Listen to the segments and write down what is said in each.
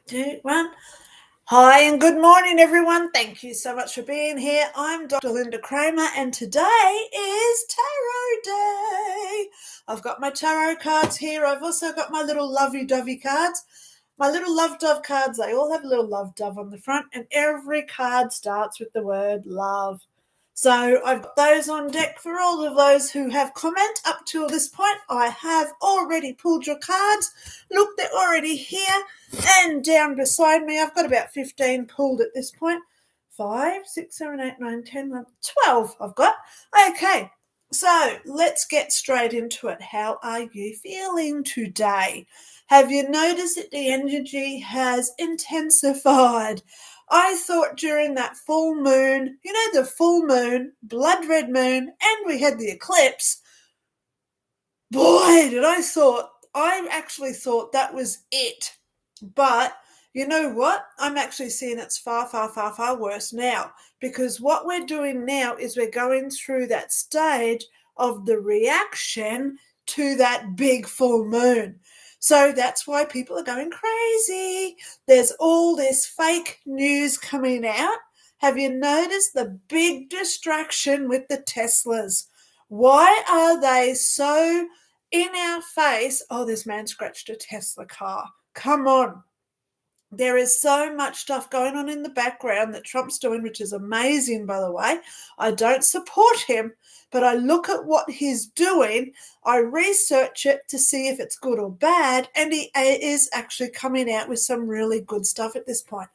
2, 1. Hi and good morning, everyone. Thank you so much for being here. I'm Dr. Lynda Cramer, and today is Tarot Day. I've got my tarot cards here. I've also got my little lovey-dovey cards. My little love dove cards, they all have a little love dove on the front, and every card starts with the word love. So I've got those on deck for all of those who have comment up till this point. I have already pulled your cards. Look, they're already here. And down beside me, I've got about 15 pulled at this point. 5, 6, 7, 8, 9, 10, 11, 12 I've got. Okay, so let's get straight into it. How are you feeling today? Have you noticed that the energy has intensified? I thought during that full moon, the full moon, blood red moon, and we had the eclipse, boy, I actually thought that was it. But you know what? I'm actually seeing it's far, far, far, far worse now, because what we're doing now is we're going through that stage of the reaction to that big full moon. So that's why people are going crazy. There's all this fake news coming out. Have you noticed the big distraction with the Teslas? Why are they so in our face? Oh, this man scratched a Tesla car. Come on. There is so much stuff going on in the background that Trump's doing, which is amazing, by the way. I don't support him, but I look at what he's doing, I research it to see if it's good or bad, and he is actually coming out with some really good stuff at this point.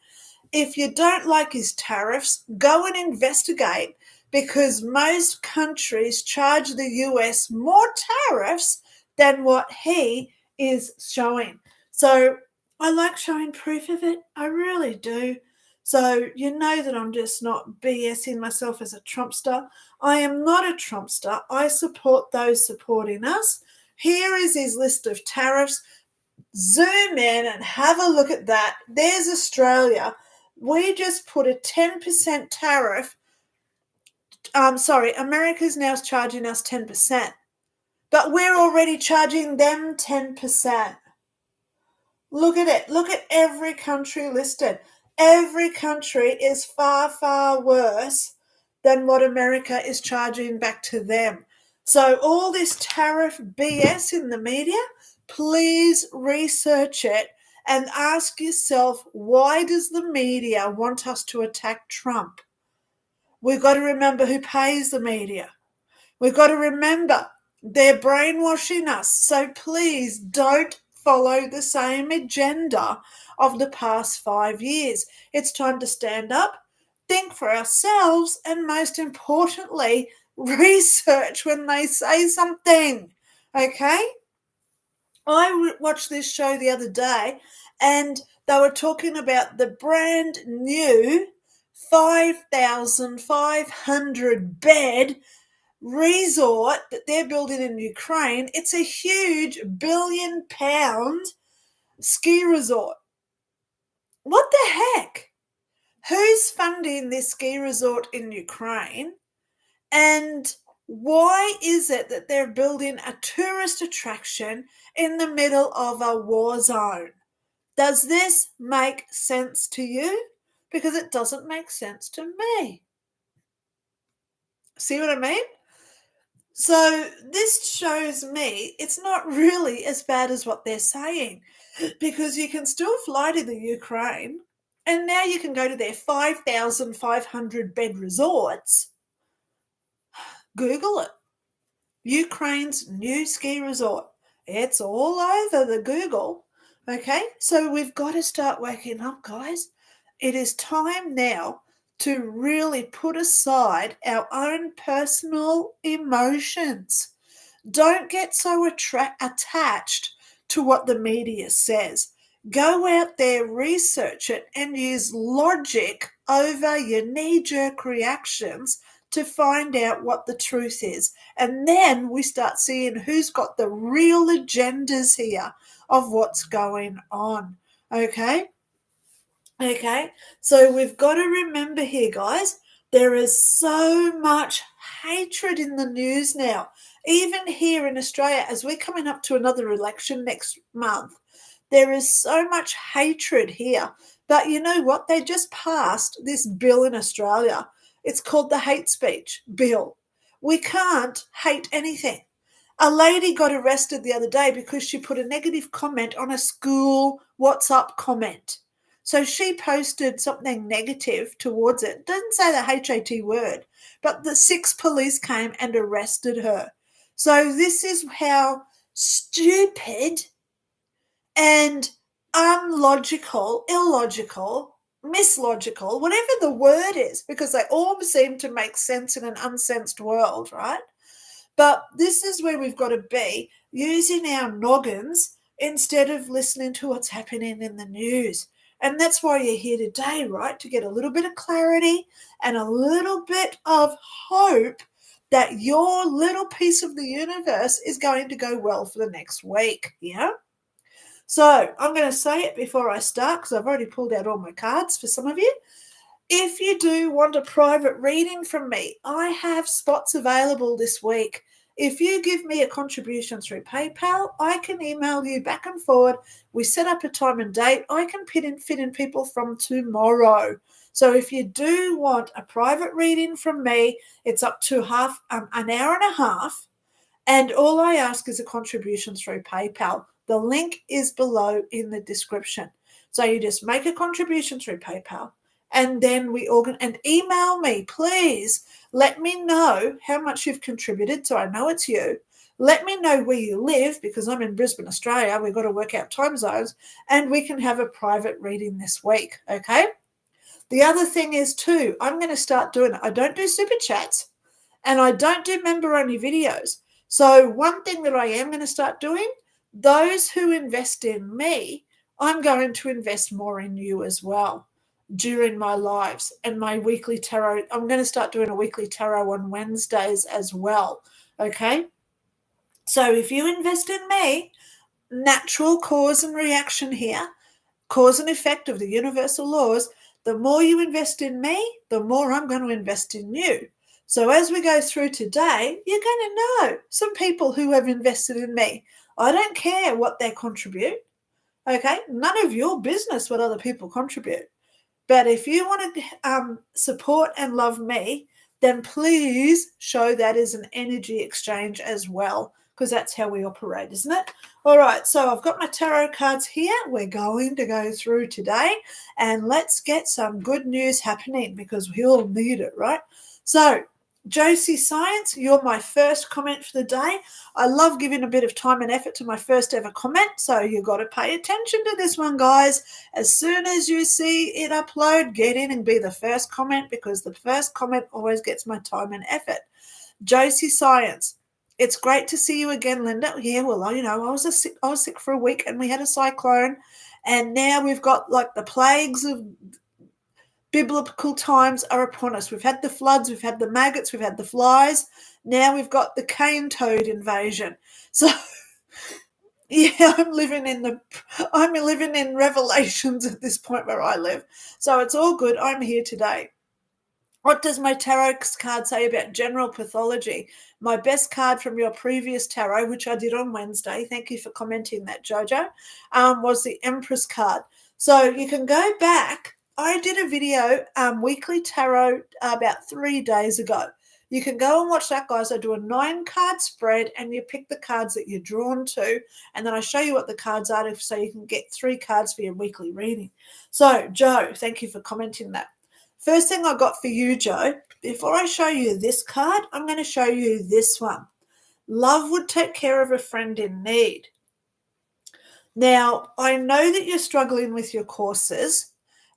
If you don't like his tariffs, go and investigate, because most countries charge the US more tariffs than what he is showing. So I like showing proof of it. I really do. So you know that I'm just not BSing myself as a Trumpster. I am not a Trumpster. I support those supporting us. Here is his list of tariffs. Zoom in and have a look at that. There's Australia. We just put a 10% tariff. America's now charging us 10%. But we're already charging them 10%. Look at it. Look at every country listed. Every country is far, far worse than what America is charging back to them. So all this tariff BS in the media, please research it and ask yourself, why does the media want us to attack Trump? We've got to remember who pays the media. We've got to remember they're brainwashing us. So please don't follow the same agenda of the past 5 years. It's time to stand up, think for ourselves, and most importantly, research when they say something. Okay? I watched this show the other day, and they were talking about the brand new 5,500 bed resort that they're building in Ukraine. It's a huge £1 billion ski resort. What the heck? Who's funding this ski resort in Ukraine? And why is it that they're building a tourist attraction in the middle of a war zone? Does this make sense to you? Because it doesn't make sense to me. See what I mean? So this shows me it's not really as bad as what they're saying, because you can still fly to the Ukraine, and now you can go to their 5,500 bed resorts. Google it. Ukraine's new ski resort. It's all over the Google. Okay, so we've got to start waking up, guys. It is time now to really put aside our own personal emotions. Don't get so attached to what the media says. Go out there, research it, and use logic over your knee-jerk reactions to find out what the truth is. And then we start seeing who's got the real agendas here of what's going on. Okay? Okay, so we've got to remember here, guys, there is so much hatred in the news now. Even here in Australia, as we're coming up to another election next month, There is so much hatred here. But you know what? They just passed this bill in Australia. It's called the hate speech bill. We can't hate anything. A lady got arrested the other day because she put a negative comment on a school WhatsApp comment. So she posted something negative towards it. Doesn't say the HAT word, but the 6 police came and arrested her. So this is how stupid and unlogical, illogical, mislogical, whatever the word is, because they all seem to make sense in an unsensed world, right? But this is where we've got to be, using our noggins instead of listening to what's happening in the news. And that's why you're here today, right? To get a little bit of clarity and a little bit of hope that your little piece of the universe is going to go well for the next week. Yeah. So I'm going to say it before I start, because I've already pulled out all my cards for some of you. If you do want a private reading from me, I have spots available this week. If you give me a contribution through PayPal, I can email you back and forward. We set up a time and date. I can fit in people from tomorrow. So if you do want a private reading from me, it's up to an hour and a half. And all I ask is a contribution through PayPal. The link is below in the description. So you just make a contribution through PayPal, and then and email me, please. Let me know how much you've contributed so I know it's you. Let me know where you live, because I'm in Brisbane, Australia. We've got to work out time zones, and we can have a private reading this week, okay? The other thing is too, I'm going to start doing it. I don't do super chats, and I don't do member-only videos. So one thing that I am going to start doing, those who invest in me, I'm going to invest more in you as well during my lives and my weekly tarot. I'm going to start doing a weekly tarot on Wednesdays as well, okay? So if you invest in me, natural cause and reaction here, cause and effect of the universal laws, the more you invest in me, the more I'm going to invest in you. So as we go through today, you're going to know some people who have invested in me. I don't care what they contribute, okay? None of your business what other people contribute. But if you want to support and love me, then please show that as an energy exchange as well, because that's how we operate, isn't it? All right, so I've got my tarot cards here. We're going to go through today, and let's get some good news happening, because we all need it, right? So, Josie Science, you're my first comment for the day. I love giving a bit of time and effort to my first ever comment, so you've got to pay attention to this one, guys. As soon as you see it upload, get in and be the first comment, because the first comment always gets my time and effort. Josie Science, it's great to see you again, Lynda. Yeah, well, I was sick for a week, and we had a cyclone, and now we've got like the plagues of biblical times are upon us. We've had the floods, we've had the maggots, we've had the flies. Now we've got the cane toad invasion. So yeah, I'm living in Revelations at this point where I live. So it's all good. I'm here today. What does my tarot card say about general pathology? My best card from your previous tarot, which I did on Wednesday, thank you for commenting that, Jojo, was the Empress card. So you can go back. I did a video, weekly tarot, about 3 days ago. You can go and watch that, guys. I do a 9-card spread, and you pick the cards that you're drawn to, and then I show you what the cards are so you can get 3 cards for your weekly reading. So, Joe, thank you for commenting that. First thing I got for you, Joe, before I show you this card, I'm going to show you this one. Love would take care of a friend in need. Now, I know that you're struggling with your courses,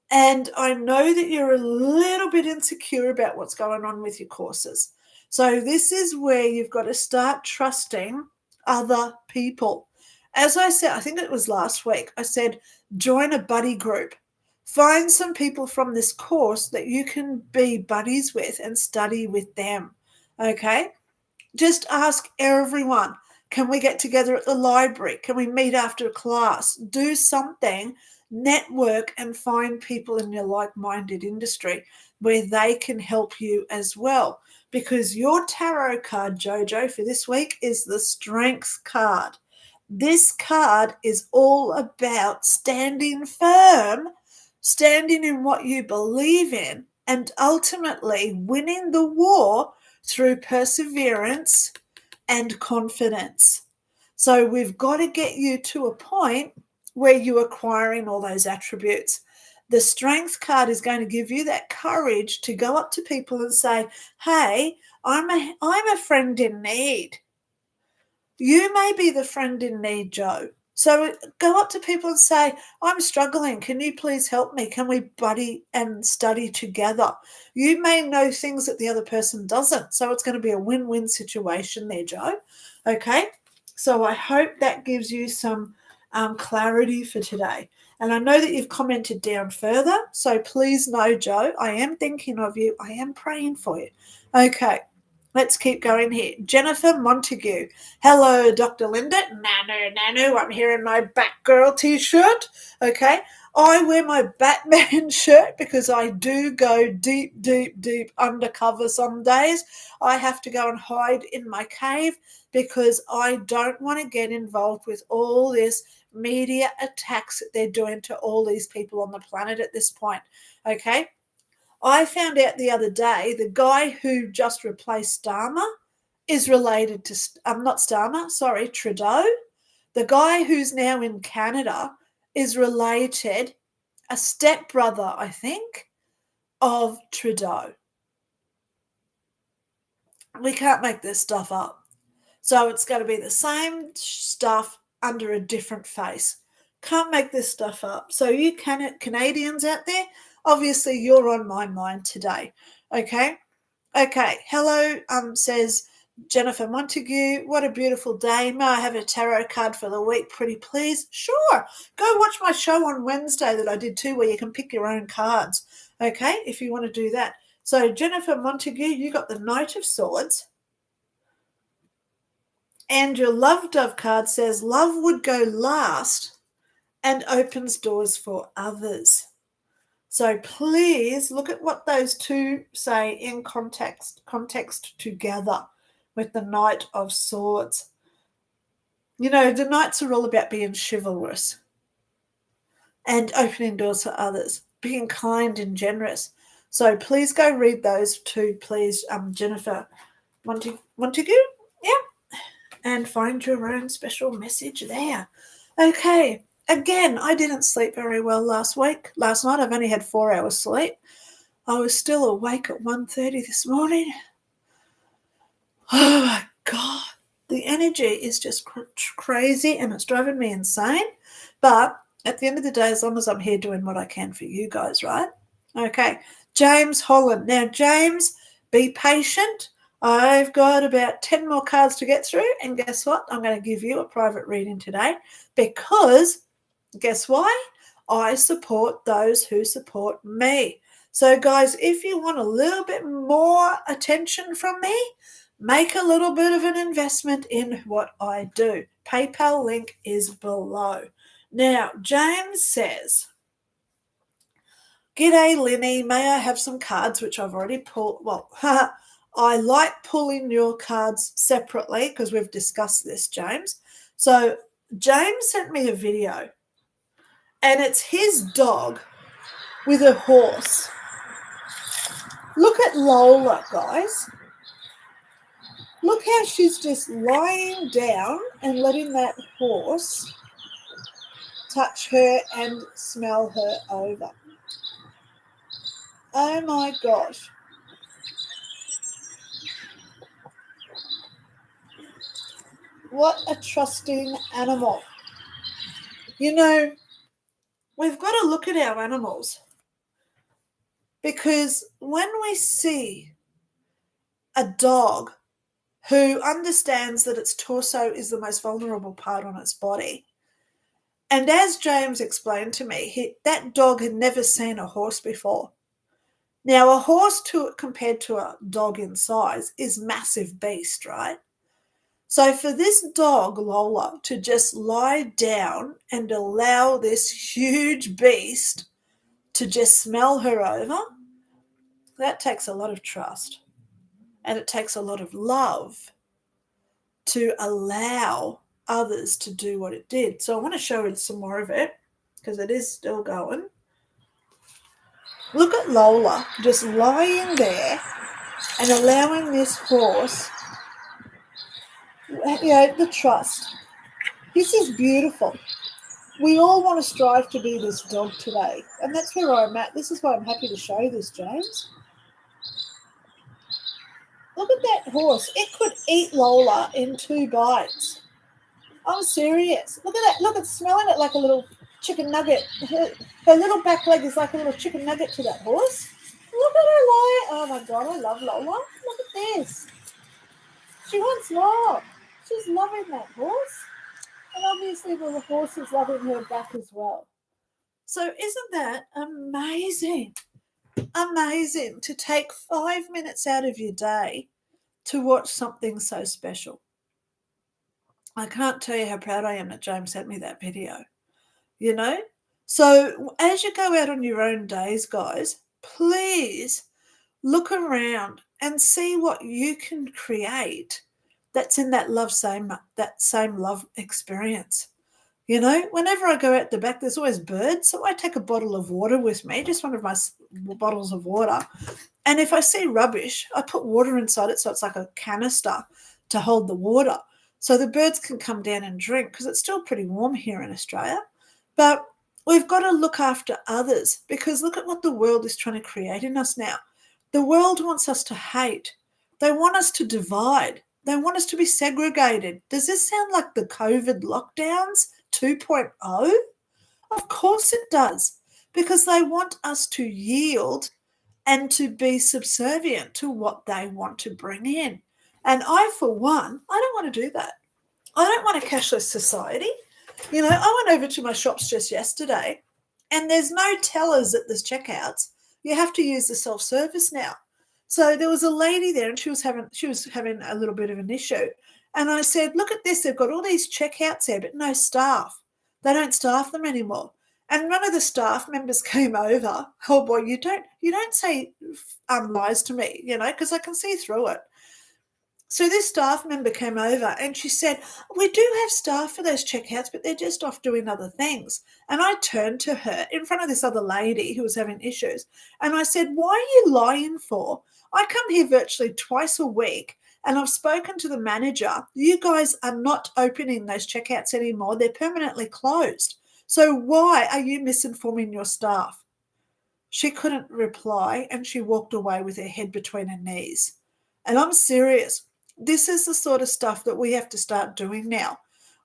and I know that you're a little bit insecure about what's going on with your courses. So this is where you've got to start trusting other people. As I said, I think it was last week, I said, join a buddy group. Find some people from this course that you can be buddies with and study with them, okay? Just ask everyone, can we get together at the library? Can we meet after class? Do something, network, and find people in your like-minded industry where they can help you as well. Because your tarot card, Jojo, for this week is the Strength card. This card is all about standing firm, standing in what you believe in, and ultimately winning the war through perseverance and confidence. So we've got to get you to a point where you're acquiring all those attributes. The strength card is going to give you that courage to go up to people and say, hey, I'm a friend in need. You may be the friend in need, Joe. So go up to people and say, I'm struggling. Can you please help me? Can we buddy and study together? You may know things that the other person doesn't. So it's going to be a win-win situation there, Joe. Okay. So I hope that gives you some clarity for today. And I know that you've commented down further. So please know, Joe, I am thinking of you. I am praying for you. Okay. Let's keep going here. Jennifer Montague. Hello, Dr. Lynda. Nanu. I'm here in my Batgirl t-shirt. Okay. I wear my Batman shirt because I do go deep undercover some days. I have to go and hide in my cave because I don't want to get involved with all this media attacks that they're doing to all these people on the planet at this point. Okay. I found out the other day the guy who just replaced Starmer is related to, not Starmer, sorry, Trudeau. The guy who's now in Canada is related, a stepbrother, I think, of Trudeau. We can't make this stuff up. So it's going to be the same stuff under a different face. Can't make this stuff up. So you Canadians out there, obviously you're on my mind today. Okay. Hello, says Jennifer Montague. What a beautiful day. May I have a tarot card for the week, pretty please? Sure. Go watch my show on Wednesday that I did too, where you can pick your own cards. Okay, if you want to do that. So Jennifer Montague, you got the Knight of Swords. And your Love Dove card says love would go last and opens doors for others. So please look at what those two say in context together with the Knight of Swords. You know, the Knights are all about being chivalrous and opening doors for others, being kind and generous. So please go read those two, please, Jennifer Montague. Yeah. And find your own special message there. Okay. Again, I didn't sleep very well last night. I've only had 4 hours sleep. I was still awake at 1:30 this morning. Oh my God. The energy is just crazy and it's driving me insane. But at the end of the day, as long as I'm here doing what I can for you guys, right? Okay. James Holland. Now, James, be patient. I've got about 10 more cards to get through. And guess what? I'm going to give you a private reading today because guess why? I support those who support me. So, guys, if you want a little bit more attention from me, make a little bit of an investment in what I do. PayPal link is below. Now, James says, G'day, Linny. May I have some cards, which I've already pulled? Well, I like pulling your cards separately because we've discussed this, James. So James sent me a video and it's his dog with a horse. Look at Lola, guys. Look how she's just lying down and letting that horse touch her and smell her over. Oh my gosh. What a trusting animal. You know, we've got to look at our animals because when we see a dog who understands that its torso is the most vulnerable part on its body, and as James explained to me, that dog had never seen a horse before. Now, a horse compared to a dog in size is massive beast, right? So for this dog, Lola, to just lie down and allow this huge beast to just smell her over, that takes a lot of trust. And it takes a lot of love to allow others to do what it did. So I want to show you some more of it because it is still going. Look at Lola just lying there and allowing this horse, the trust. This is beautiful. We all want to strive to be this dog today, and that's where I'm at. This is why I'm happy to show this, James. Look at that horse. It could eat Lola in 2 bites. I'm serious. Look at that. Look, it's smelling it like a little chicken nugget. Her little back leg is like a little chicken nugget to that horse. Look at her lie. Oh my God, I love Lola. Look at this. She wants more. She's loving that horse. And obviously the horse is loving her back as well. So isn't that amazing? Amazing to take 5 minutes out of your day to watch something so special. I can't tell you how proud I am that James sent me that video, So as you go out on your own days, guys, please look around and see what you can create that's in that same love experience. Whenever I go out the back, there's always birds. So I take a bottle of water with me, just one of my bottles of water. And if I see rubbish, I put water inside it so it's like a canister to hold the water. So the birds can come down and drink because it's still pretty warm here in Australia. But we've got to look after others because look at what the world is trying to create in us now. The world wants us to hate. They want us to divide. They want us to be segregated. Does this sound like the COVID lockdowns 2.0? Of course it does, because they want us to yield and to be subservient to what they want to bring in. And I, for one, I don't want to do that. I don't want a cashless society. I went over to my shops just yesterday and there's no tellers at the checkouts. You have to use the self-service now. So there was a lady there and she was having a little bit of an issue. And I said, look at this, they've got all these checkouts there, but no staff. They don't staff them anymore. And one of the staff members came over. Oh boy, you don't say lies to me, because I can see through it. So this staff member came over and she said, we do have staff for those checkouts, but they're just off doing other things. And I turned to her in front of this other lady who was having issues. And I said, why are you lying for? I come here virtually twice a week and I've spoken to the manager. You guys are not opening those checkouts anymore. They're permanently closed. So why are you misinforming your staff? She couldn't reply and she walked away with her head between her knees. And I'm serious. This is the sort of stuff that we have to start doing now.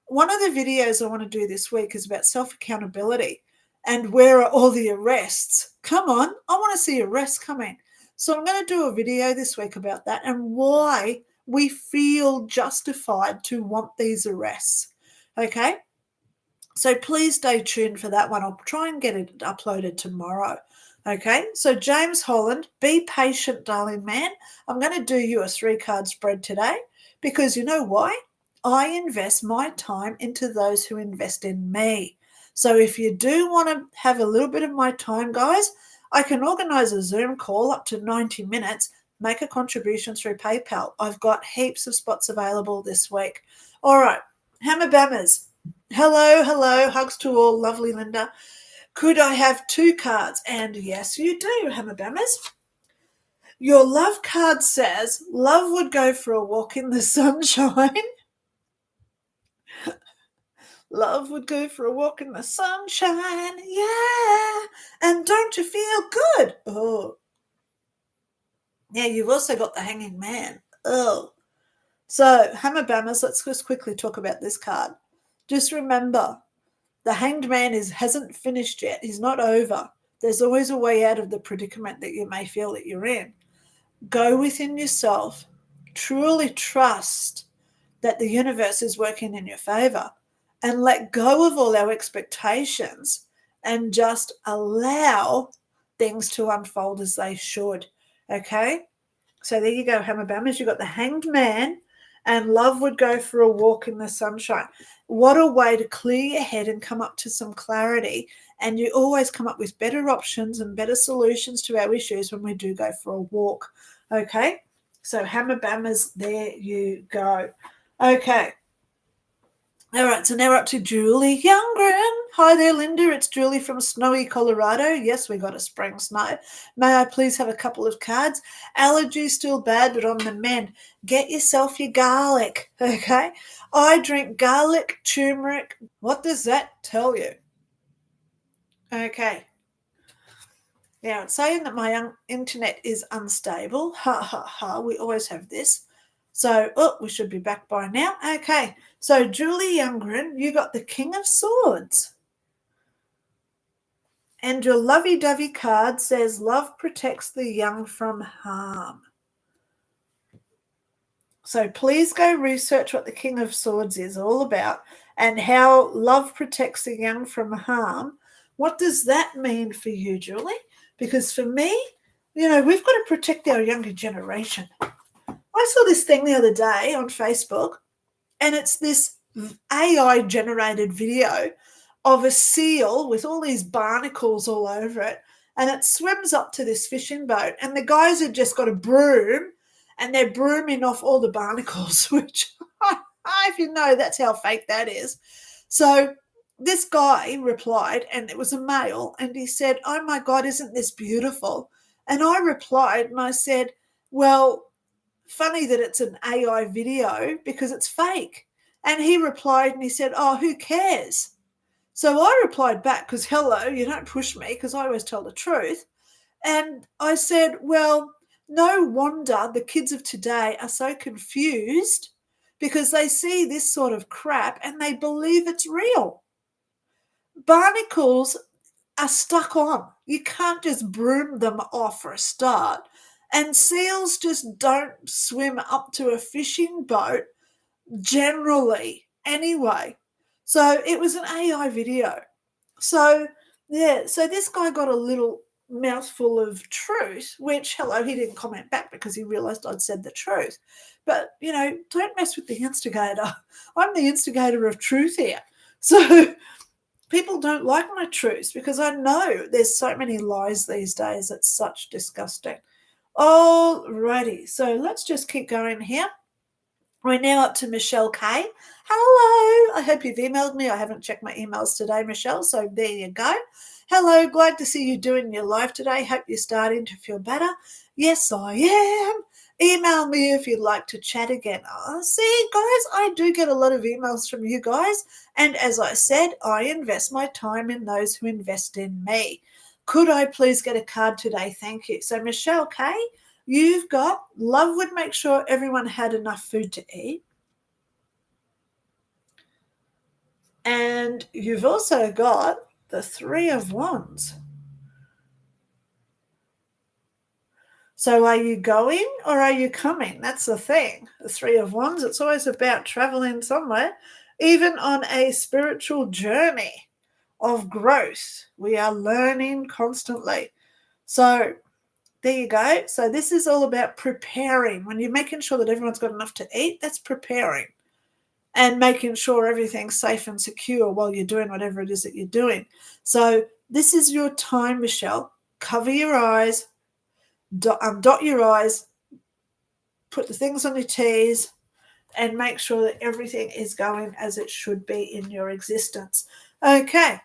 One of the videos I want to do this week is about self-accountability and where are all the arrests? Come on, I want to see arrests coming. So I'm going to do a video this week about that and why we feel justified to want these arrests. Okay? So please stay tuned for that one. I'll try and get it uploaded tomorrow. Okay, so James Holland, be patient, darling man. I'm going to do you a 3-card spread today because you know why? I invest my time into those who invest in me. So if you do want to have a little bit of my time, guys, I can organize a Zoom call up to 90 minutes, make a contribution through PayPal. I've got heaps of spots available this week. All right, Hammer Bammers. Hello, hugs to all, lovely Linda. Could I have 2 cards? And yes, you do, Hammer Bammers. Your love card says, love would go for a walk in the sunshine. Love would go for a walk in the sunshine, yeah. And don't you feel good? Oh. Yeah, you've also got the Hanging Man. Oh. So, Hammer Bammers, let's just quickly talk about this card. Just remember, the Hanged Man hasn't finished yet. He's not over. There's always a way out of the predicament that you may feel that you're in. Go within yourself. Truly trust that the universe is working in your favor and let go of all our expectations and just allow things to unfold as they should. Okay? So there you go, Hammer Bammers. You've got the Hanged Man and love would go for a walk in the sunshine. What a way to clear your head and come up to some clarity. And you always come up with better options and better solutions to our issues when we do go for a walk. Okay, so Hammer Bammers, there you go. Okay, All right, so now we're up to Julie Youngren. Hi there, Linda. It's Julie from snowy Colorado. Yes, we got a spring snow. May I please have a couple of cards? Allergies still bad, but on the mend. Get yourself your garlic, okay? I drink garlic, turmeric. What does that tell you? Okay. Now, it's saying that my internet is unstable. Ha, ha, ha. We always have this. So, we should be back by now. Okay. So, Julie Youngren, you got the King of Swords. And your lovey-dovey card says, love protects the young from harm. So please go research what the King of Swords is all about and how love protects the young from harm. What does that mean for you, Julie? Because for me, we've got to protect our younger generation. I saw this thing the other day on Facebook, and it's this AI-generated video of a seal with all these barnacles all over it, and it swims up to this fishing boat, and the guys have just got a broom, and they're brooming off all the barnacles, which, if you know, that's how fake that is. So this guy replied, and it was a male, and he said, oh my God, isn't this beautiful? And I replied, and I said, well, funny that it's an AI video because it's fake. And he replied and he said, oh, who cares? So I replied back because, hello, you don't push me because I always tell the truth. And I said, well, no wonder the kids of today are so confused because they see this sort of crap and they believe it's real. Barnacles are stuck on. You can't just broom them off for a start. And seals just don't swim up to a fishing boat generally anyway. So it was an AI video. So, yeah, so this guy got a little mouthful of truth, which, hello, he didn't comment back because he realized I'd said the truth. But, don't mess with the instigator. I'm the instigator of truth here. So people don't like my truths because I know there's so many lies these days. It's such disgusting. Alrighty, so let's just keep going here. We're now up to Michelle K. Hello. I hope you've emailed me. I haven't checked my emails today, Michelle, so there you go. Hello, glad to see you doing your live today. Hope you're starting to feel better. Yes, I am. Email me if you'd like to chat again. See, guys, I do get a lot of emails from you guys. And as I said, I invest my time in those who invest in me. Could I please get a card today? Thank you. So, Michelle K., you've got love would make sure everyone had enough food to eat. And you've also got the Three of Wands. So are you going or are you coming? That's the thing. The Three of Wands, it's always about traveling somewhere, even on a spiritual journey of growth. We are learning constantly. So there you go. So this is all about preparing. When you're making sure that everyone's got enough to eat, that's preparing and making sure everything's safe and secure while you're doing whatever it is that you're doing. So this is your time, Michelle. Cover your eyes, dot your I's, put the things on your T's, and make sure that everything is going as it should be in your existence. Okay.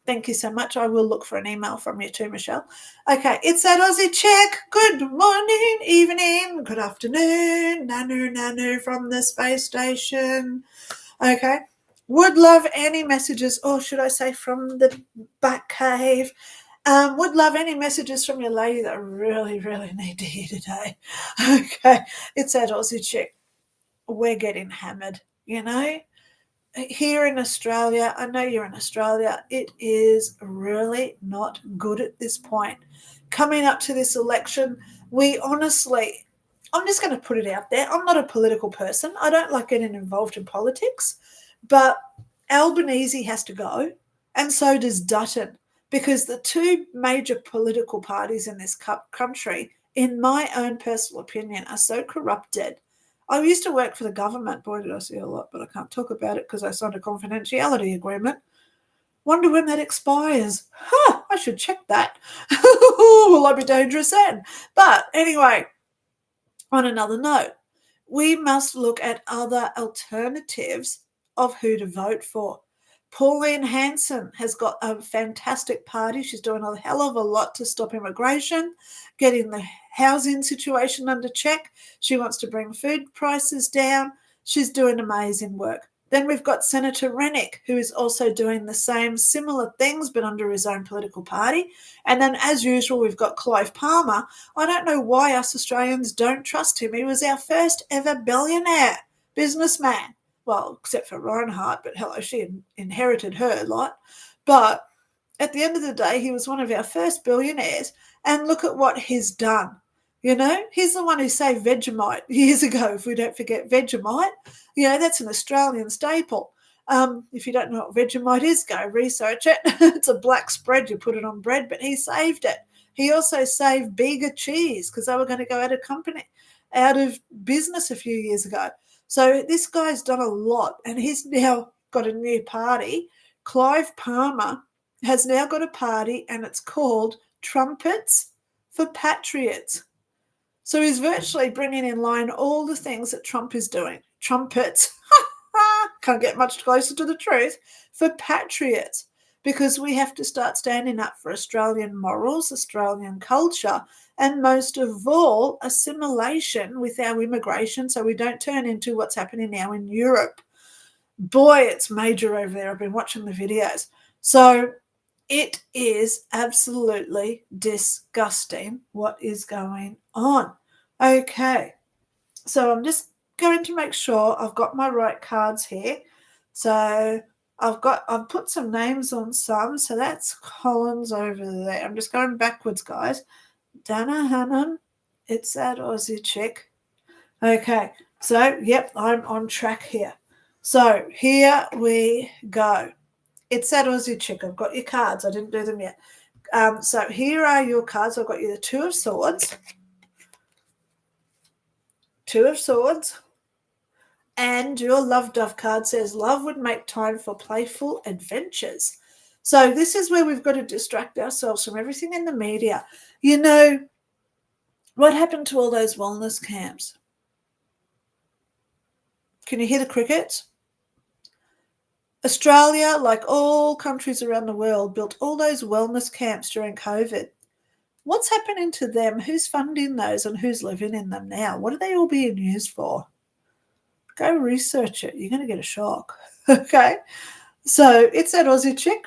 Thank you so much. I will look for an email from you too, Michelle. Okay, it's that Aussie check. Good morning, evening, good afternoon. Nanu from the space station. Okay. Would love any messages, or should I say from the back cave. Would love any messages from your lady that I really, really need to hear today. Okay, it's that Aussie chick. We're getting hammered, Here in Australia, I know you're in Australia, it is really not good at this point. Coming up to this election, we honestly, I'm just going to put it out there. I'm not a political person. I don't like getting involved in politics, but Albanese has to go, and so does Dutton, because the two major political parties in this country, in my own personal opinion, are so corrupted. I used to work for the government. Boy, did I see a lot, but I can't talk about it because I signed a confidentiality agreement. Wonder when that expires. I should check that. Will I be dangerous then? But anyway, on another note, we must look at other alternatives of who to vote for. Pauline Hanson has got a fantastic party. She's doing a hell of a lot to stop immigration, getting the housing situation under check. She wants to bring food prices down. She's doing amazing work. Then we've got Senator Rennick, who is also doing the same similar things, but under his own political party. And then, as usual, we've got Clive Palmer. I don't know why us Australians don't trust him. He was our first ever billionaire businessman. Well, except for Reinhardt, but hello, she inherited her lot. But at the end of the day, he was one of our first billionaires. And look at what he's done. You know, he's the one who saved Vegemite years ago, if we don't forget Vegemite. You know, that's an Australian staple. If you don't know what Vegemite is, go research it. It's a black spread. You put it on bread, but he saved it. He also saved Bega cheese because they were going to go out of business a few years ago. So this guy's done a lot, and he's now got a new party. Clive Palmer has now got a party, and it's called Trumpets for Patriots. So he's virtually bringing in line all the things that Trump is doing. Trumpets, can't get much closer to the truth, for patriots, because we have to start standing up for Australian morals, Australian culture, and most of all, assimilation with our immigration so we don't turn into what's happening now in Europe. Boy, it's major over there. I've been watching the videos. So it is absolutely disgusting what is going on. Okay, so I'm just going to make sure I've got my right cards here. So I've put some names on some. So that's Collins over there. I'm just going backwards, guys. Dana Hannum, it's that Aussie chick. Okay, so yep, I'm on track here. So here we go. It's that Aussie chick. I've got your cards. I didn't do them yet. So here are your cards. I've got you the Two of Swords. Two of Swords. And your Love Dove card says, love would make time for playful adventures. So this is where we've got to distract ourselves from everything in the media. You know, what happened to all those wellness camps? Can you hear the crickets? Australia, like all countries around the world, built all those wellness camps during COVID. What's happening to them? Who's funding those and who's living in them now? What are they all being used for? Go research it. You're going to get a shock. Okay? So it's that Aussie chick.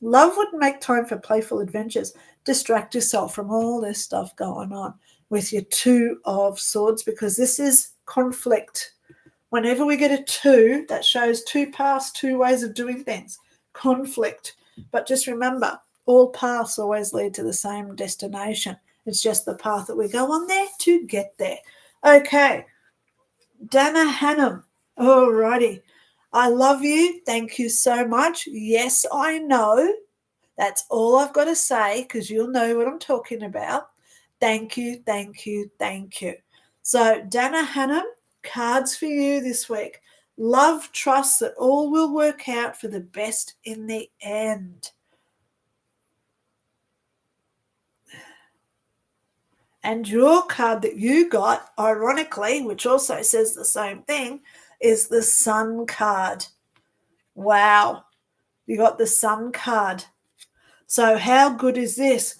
Love would make time for playful adventures. Distract yourself from all this stuff going on with your Two of Swords, because this is conflict. Whenever we get a two, that shows two paths, two ways of doing things. Conflict. But just remember, all paths always lead to the same destination. It's just the path that we go on there to get there. Okay. Dana Hannum. Alrighty. I love you. Thank you so much. Yes, I know. That's all I've got to say, because you'll know what I'm talking about. Thank you, thank you, thank you. So, Dana Hannum, cards for you this week. Love, trust that all will work out for the best in the end. And your card that you got, ironically, which also says the same thing, is the Sun card. Wow. You got the Sun card. So how good is this?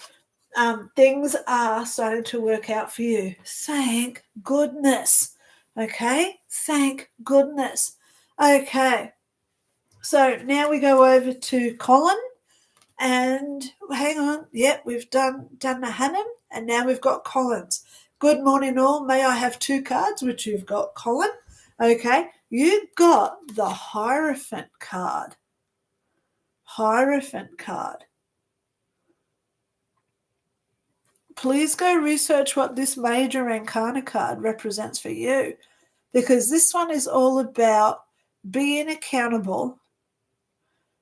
Things are starting to work out for you. Thank goodness. Okay? Thank goodness. Okay. So now we go over to Colin. And hang on. Yep, we've done Hannum. And now we've got Collins. Good morning, all. May I have two cards, which you've got, Colin? Okay. You've got the Hierophant card. Hierophant card. Please go research what this Major Arcana card represents for you, because this one is all about being accountable,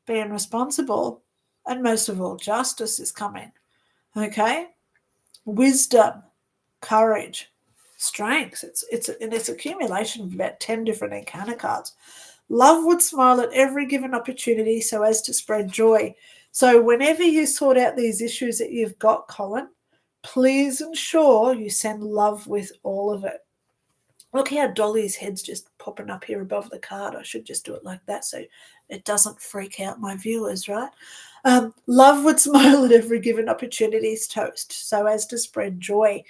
being responsible, and most of all, justice is coming. Okay? Wisdom, courage, strength. It's accumulation of about 10 different Arcana cards. Love would smile at every given opportunity so as to spread joy. So whenever you sort out these issues that you've got, Colin, please ensure you send love with all of it. Look how Dolly's head's just popping up here above the card. I should just do it like that so it doesn't freak out my viewers, right? Love would smile at every given opportunity's toast so as to spread joy.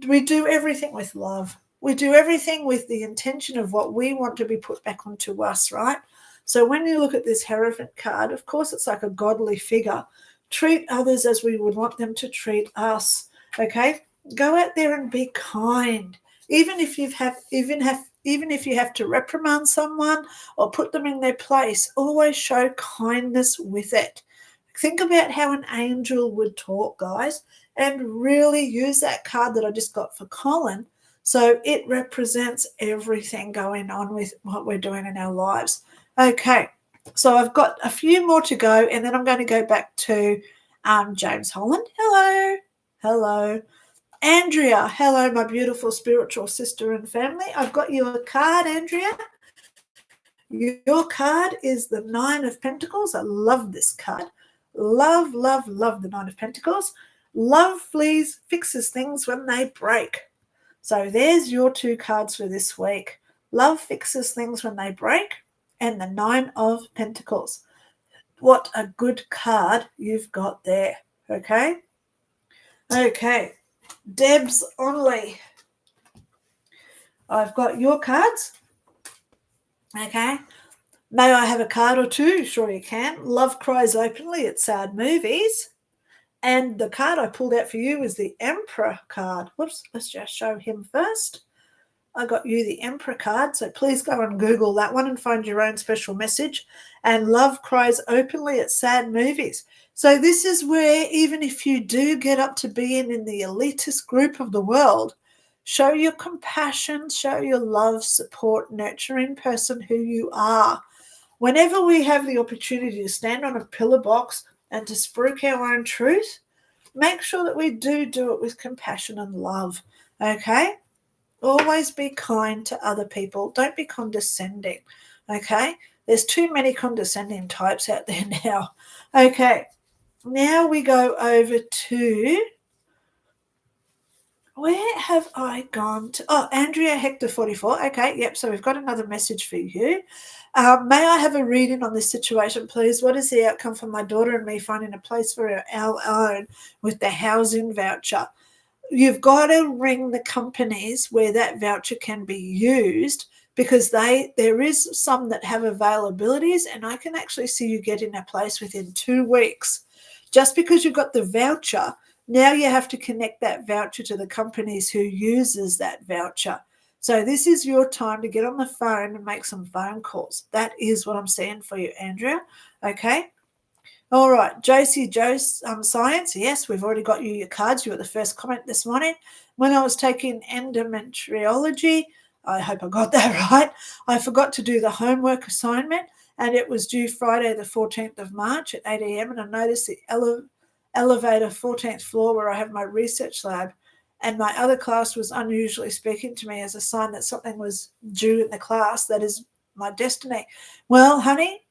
We do everything with love. We do everything with the intention of what we want to be put back onto us, right? So when you look at this Hierophant card, of course, it's like a godly figure. Treat others as we would want them to treat us, okay? Go out there and be kind. Even if you have to reprimand someone or put them in their place, always show kindness with it. Think about how an angel would talk, guys, and really use that card that I just got for Colin. So it represents everything going on with what we're doing in our lives. Okay, so I've got a few more to go, and then I'm going to go back to James Holland. Hello. Hello. Andrea, hello, my beautiful spiritual sister and family. I've got you a card, Andrea. Your card is the Nine of Pentacles. I love this card. Love, love, love the Nine of Pentacles. Love fixes things when they break. So there's your two cards for this week. Love fixes things when they break, and the Nine of Pentacles. What a good card you've got there, okay? Okay, Debs Onley. I've got your cards, okay? May I have a card or two? Sure you can. Love cries openly at sad movies. And the card I pulled out for you was the Emperor card. Whoops, let's just show him first. I got you the Emperor card, so please go and Google that one and find your own special message. And love cries openly at sad movies. So this is where even if you do get up to being in the elitist group of the world, show your compassion, show your love, support, nurturing person who you are. Whenever we have the opportunity to stand on a pillar box and to speak our own truth, make sure that we do it with compassion and love, okay? Always be kind to other people. Don't be condescending, okay? There's too many condescending types out there now. Okay, now we go over to, where have I gone to? Oh, Andrea Hector 44. Okay, yep, so we've got another message for you. May I have a reading on this situation, please? What is the outcome for my daughter and me finding a place for our own with the housing voucher? You've got to ring the companies where that voucher can be used, because there is some that have availabilities, and I can actually see you getting a place within 2 weeks. Just because you've got the voucher, now you have to connect that voucher to the companies who uses that voucher. So this is your time to get on the phone and make some phone calls. That is what I'm saying for you, Andrea. Okay. All right, Josie Joe's Science. Yes, we've already got you your cards. You were the first comment this morning. When I was taking endometriology, I hope I got that right, I forgot to do the homework assignment, and it was due Friday the 14th of March at 8 a.m. And I noticed the elevator 14th floor where I have my research lab, and my other class was unusually speaking to me as a sign that something was due in the class. That is my destiny. Well, honey,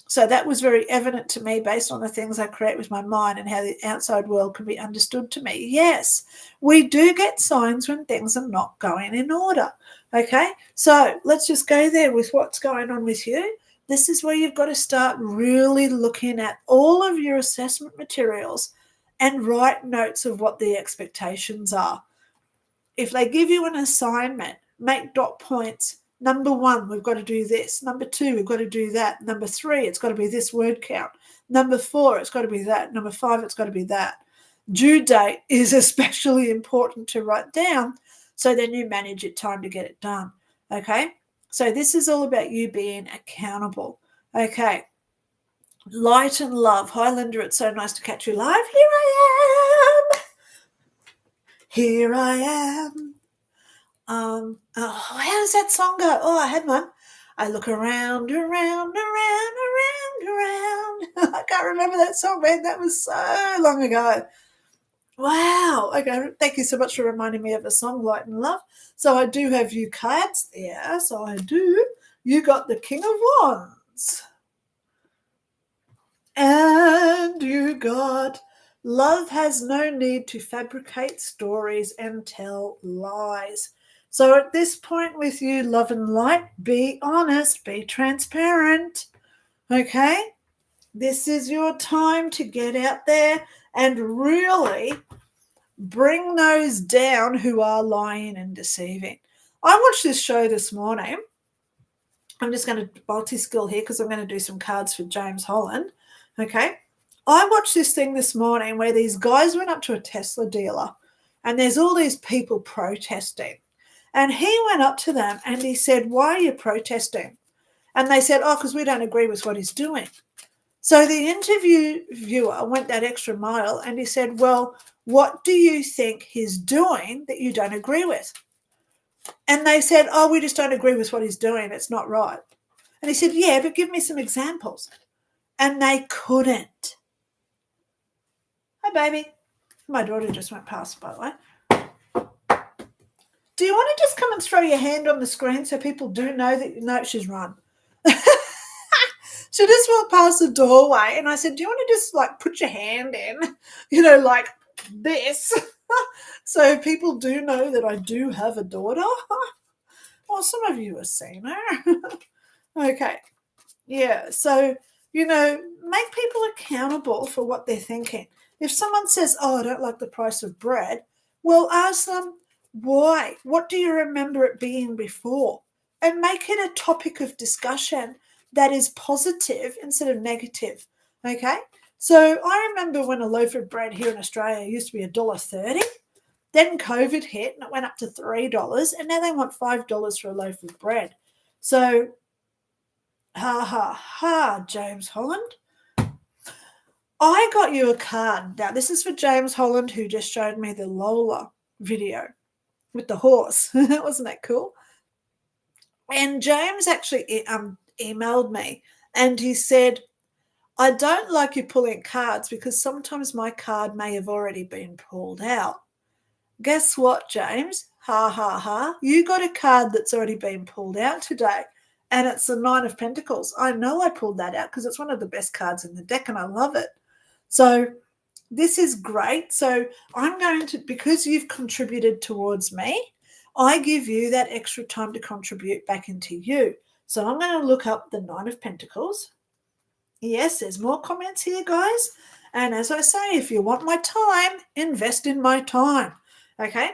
so that was very evident to me based on the things I create with my mind and how the outside world can be understood to me. Yes, we do get signs when things are not going in order. Okay, so let's just go there with what's going on with you. This is where you've got to start really looking at all of your assessment materials and write notes of what the expectations are. If they give you an assignment, make dot points. Number 1, we've got to do this. Number 2, we've got to do that. Number 3, it's got to be this word count. Number 4, it's got to be that. Number 5, it's got to be that. Due date is especially important to write down, so then you manage your time to get it done. Okay? So this is all about you being accountable. Okay. Light and love. Hi, Linda. It's so nice to catch you live. Here I am. Here I am. How does that song go? Oh, I had one. I look around, around, around, around, around. I can't remember that song, man. That was so long ago. Wow. Okay. Thank you so much for reminding me of the song Light and Love. So I do have you cards there. So I do. You got the King of Wands. And you got love has no need to fabricate stories and tell lies. So at this point with you, love and light, be honest, be transparent. Okay? This is your time to get out there and really bring those down who are lying and deceiving. I watched this show this morning. I'm just going to multi-skill here because I'm going to do some cards for James Holland. Okay. I watched this thing this morning where these guys went up to a Tesla dealer and there's all these people protesting. And he went up to them and he said, "Why are you protesting?" And they said, "Oh, because we don't agree with what he's doing." So the interviewer went that extra mile and he said, "Well, what do you think he's doing that you don't agree with?" And they said, "Oh, we just don't agree with what he's doing. It's not right." And he said, "Yeah, but give me some examples." And they couldn't. Hi, baby. My daughter just went past, by the way. Do you want to just come and throw your hand on the screen so people do know that you know she's run? She just walked past the doorway and I said, "Do you want to just like put your hand in, like this?" So people do know that I do have a daughter. Well, some of you have seen her. Okay. Yeah. So, make people accountable for what they're thinking. If someone says, "Oh, I don't like the price of bread," well, ask them why. What do you remember it being before? And make it a topic of discussion that is positive instead of negative. Okay. So I remember when a loaf of bread here in Australia used to be $1.30. Then COVID hit and it went up to $3, and now they want $5 for a loaf of bread. So, ha ha ha, James Holland. I got you a card. Now, this is for James Holland, who just showed me the Lola video with the horse. Wasn't that cool? And James actually emailed me and he said, "I don't like you pulling cards because sometimes my card may have already been pulled out." Guess what, James? Ha ha ha. You got a card that's already been pulled out today. And it's the Nine of Pentacles. I know I pulled that out because it's one of the best cards in the deck and I love it. So this is great. So I'm going to, because you've contributed towards me, I give you that extra time to contribute back into you. So I'm going to look up the Nine of Pentacles. Yes, there's more comments here, guys. And as I say, if you want my time, invest in my time. Okay.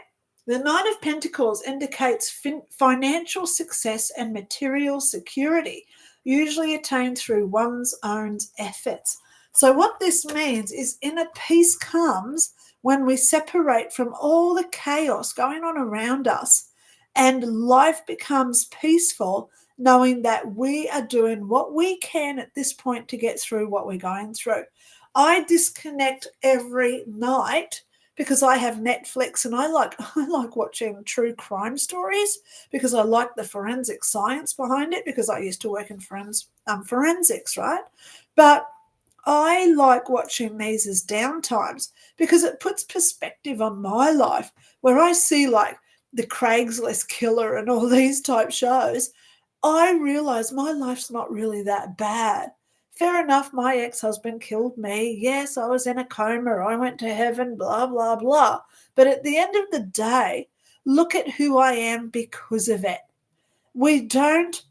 The Nine of Pentacles indicates financial success and material security, usually attained through one's own efforts. So what this means is inner peace comes when we separate from all the chaos going on around us and life becomes peaceful, knowing that we are doing what we can at this point to get through what we're going through. I disconnect every night because I have Netflix and I like watching true crime stories because I like the forensic science behind it because I used to work in forensics, right? But I like watching these as downtimes because it puts perspective on my life where I see like the Craigslist killer and all these type shows. I realize my life's not really that bad. Fair enough, my ex-husband killed me. Yes, I was in a coma. I went to heaven, blah, blah, blah. But at the end of the day, look at who I am because of it. We don't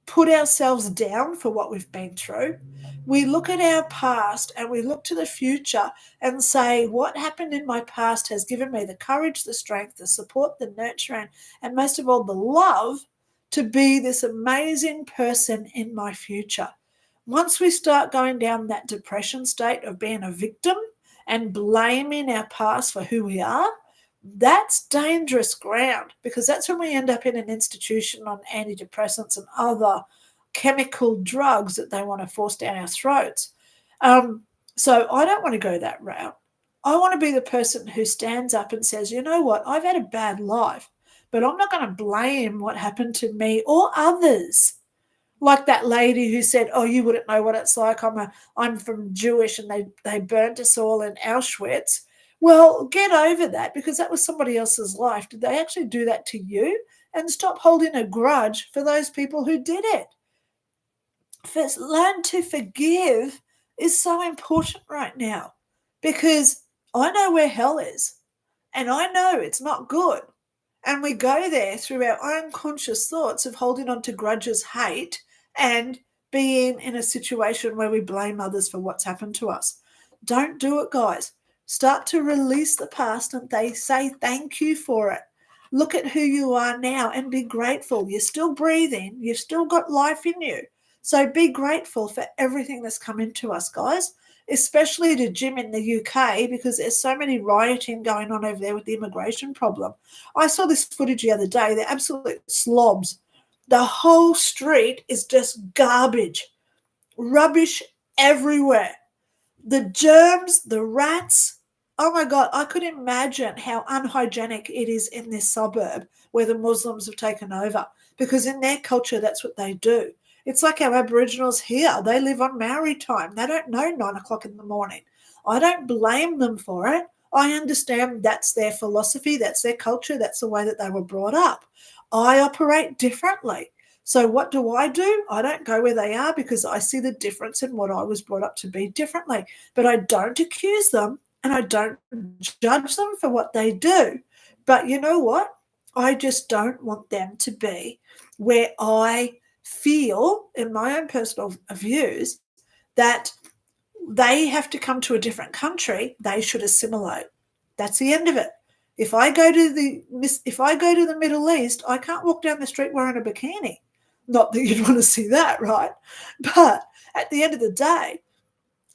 put ourselves down for what we've been through. We look at our past and we look to the future and say, what happened in my past has given me the courage, the strength, the support, the nurturing, and most of all, the love to be this amazing person in my future. Once we start going down that depression state of being a victim and blaming our past for who we are, that's dangerous ground because that's when we end up in an institution on antidepressants and other chemical drugs that they want to force down our throats. So I don't want to go that route. I want to be the person who stands up and says, "You know what, I've had a bad life, but I'm not going to blame what happened to me or others." Like that lady who said, "Oh, you wouldn't know what it's like. I'm from Jewish and they burnt us all in Auschwitz." Well, get over that because that was somebody else's life. Did they actually do that to you? And stop holding a grudge for those people who did it. First, learn to forgive is so important right now because I know where hell is and I know it's not good. And we go there through our own conscious thoughts of holding on to grudges, hate, and being in a situation where we blame others for what's happened to us. Don't do it, guys. Start to release the past and they say thank you for it. Look at who you are now and be grateful. You're still breathing. You've still got life in you. So be grateful for everything that's come into us, guys, especially to Jim in the UK, because there's so many rioting going on over there with the immigration problem. I saw this footage the other day. They're absolute slobs. The whole street is just garbage, rubbish everywhere. The germs, the rats. Oh my God, I could imagine how unhygienic it is in this suburb where the Muslims have taken over, because in their culture, that's what they do. It's like our Aboriginals here. They live on Maori time. They don't know 9 o'clock in the morning. I don't blame them for it. I understand that's their philosophy, that's their culture, that's the way that they were brought up. I operate differently. So what do? I don't go where they are because I see the difference in what I was brought up to be differently. But I don't accuse them and I don't judge them for what they do. But you know what? I just don't want them to be where I feel, in my own personal views, that they have to come to a different country, they should assimilate. That's the end of it. If I go to the Middle East, I can't walk down the street wearing a bikini. Not that you'd want to see that, right? But at the end of the day,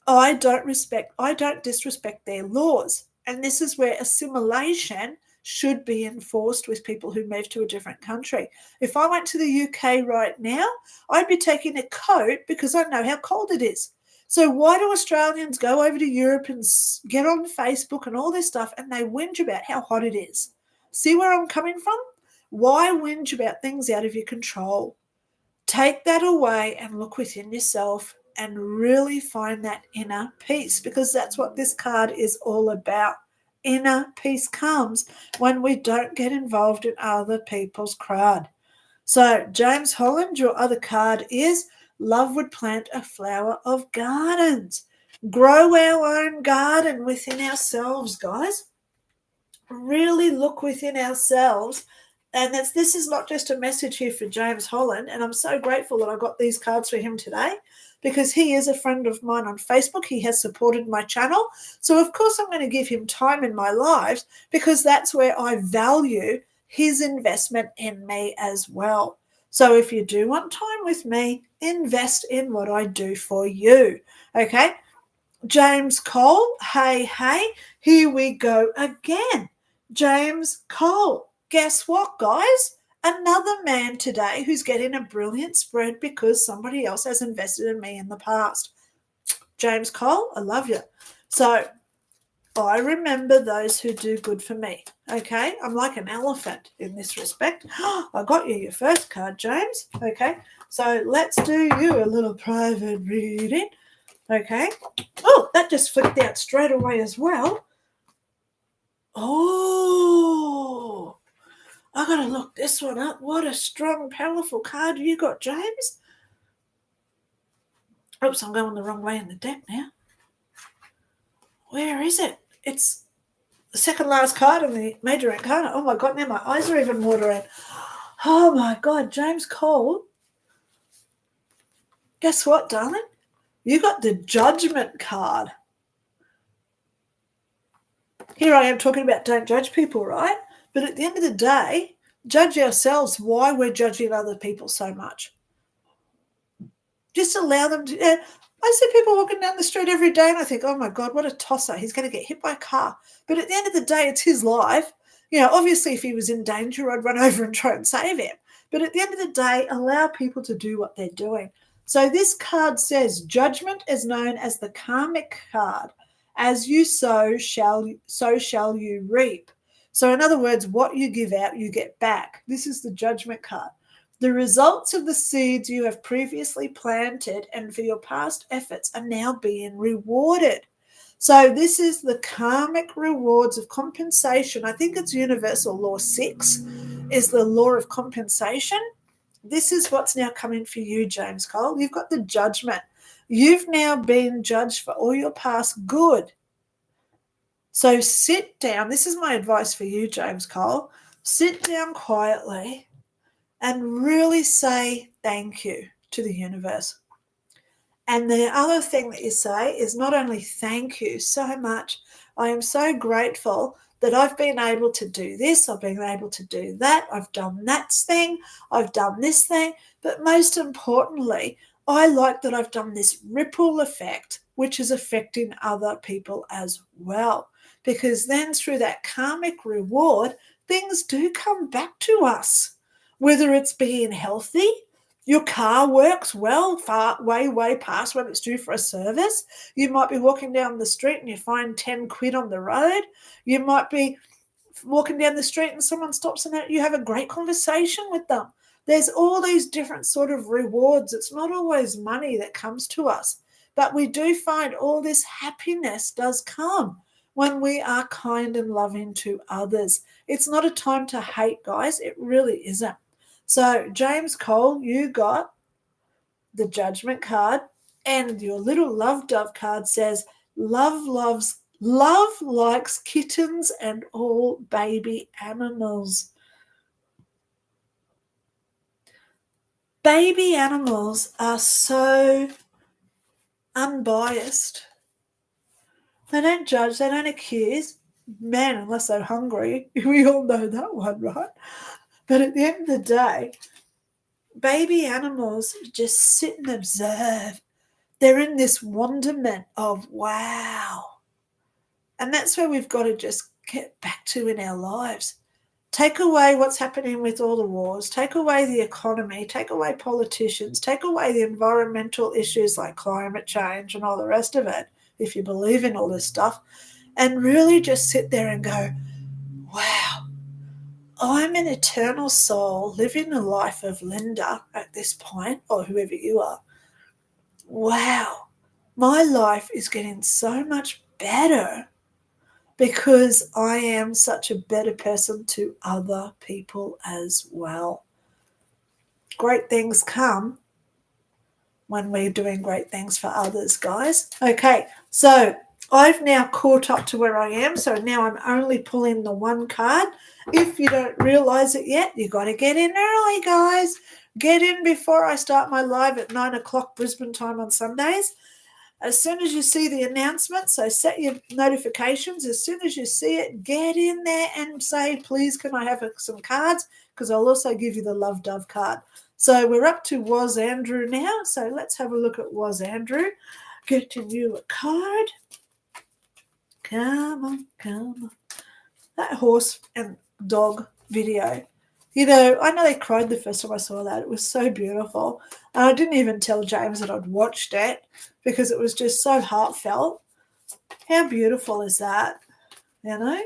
I don't disrespect their laws. And this is where assimilation should be enforced with people who move to a different country. If I went to the UK right now, I'd be taking a coat because I know how cold it is. So why do Australians go over to Europe and get on Facebook and all this stuff and they whinge about how hot it is? See where I'm coming from? Why whinge about things out of your control? Take that away and look within yourself and really find that inner peace, because that's what this card is all about. Inner peace comes when we don't get involved in other people's crud. So, James Holland, your other card is Love Would Plant a Flower of Gardens. Grow our own garden within ourselves, guys. Really look within ourselves. And this is not just a message here for James Holland. And I'm so grateful that I got these cards for him today, because he is a friend of mine on Facebook. He has supported my channel. So, of course, I'm going to give him time in my life, because that's where I value his investment in me as well. So if you do want time with me, invest in what I do for you. Okay? James Cole, hey, here we go again. James Cole. Guess what, guys? Another man today who's getting a brilliant spread because somebody else has invested in me in the past. James Cole, I love you. So I remember those who do good for me, okay? I'm like an elephant in this respect. I got you your first card, James, okay? So let's do you a little private reading, okay? Oh, that just flipped out straight away as well. Oh, I got to look this one up. What a strong, powerful card you got, James. Oops, I'm going the wrong way in the deck now. Where is it? It's the second last card in the major arcana. Oh, my God, now my eyes are even watering. Oh, my God, James Cole. Guess what, darling? You got the Judgment card. Here I am talking about don't judge people, right? But at the end of the day, judge ourselves why we're judging other people so much. Just allow them to. I see people walking down the street every day and I think, oh my God, what a tosser. He's going to get hit by a car. But at the end of the day, it's his life. Obviously, if he was in danger, I'd run over and try and save him. But at the end of the day, allow people to do what they're doing. So this card says Judgment is known as the karmic card. As you sow, so shall you reap. So in other words, what you give out, you get back. This is the Judgment card. The results of the seeds you have previously planted and for your past efforts are now being rewarded. So this is the karmic rewards of compensation. I think it's Universal Law 6 is the law of compensation. This is what's now coming for you, James Cole. You've got the Judgment. You've now been judged for all your past good. So sit down. This is my advice for you, James Cole. sit down quietly and really say thank you to the universe. And the other thing that you say is not only thank you so much, I am so grateful that I've been able to do this, I've been able to do that, I've done that thing, I've done this thing, but most importantly, I like that I've done this ripple effect, which is affecting other people as well. Because then through that karmic reward, things do come back to us, whether it's being healthy, your car works well, far way past when it's due for a service. You might be walking down the street and you find 10 quid on the road. You might be walking down the street and someone stops and you have a great conversation with them. There's all these different sort of rewards. It's not always money that comes to us, but we do find all this happiness does come when we are kind and loving to others. It's not a time to hate, guys. It really isn't. So, James Cole, you got the Judgment card, and your little love dove card says, love likes kittens and all baby animals. Baby animals are so unbiased. They don't judge, they don't accuse. Man, unless they're hungry. We all know that one, right? But at the end of the day, baby animals just sit and observe. They're in this wonderment of wow. And that's where we've got to just get back to in our lives. Take away what's happening with all the wars, take away the economy, take away politicians, take away the environmental issues like climate change and all the rest of it, if you believe in all this stuff, and really just sit there and go, wow, I'm an eternal soul living the life of Lynda at this point, or whoever you are. Wow, my life is getting so much better because I am such a better person to other people as well. Great things come when we're doing great things for others, guys. Okay, so I've now caught up to where I am, so now I'm only pulling the one card. If you don't realize it yet, you got to get in early, guys. Get in before I start my live at 9 o'clock Brisbane time on Sundays. As soon as you see the announcement, so set your notifications. As soon as you see it, get in there and say, please, can I have some cards? Because I'll also give you the Love Dove card. So we're up to Was Andrew now. So let's have a look at Was Andrew. Getting you a card. Come on, come on. That horse and dog video. You know, I know they cried the first time I saw that. It was so beautiful. And I didn't even tell James that I'd watched it because it was just so heartfelt. How beautiful is that? You know?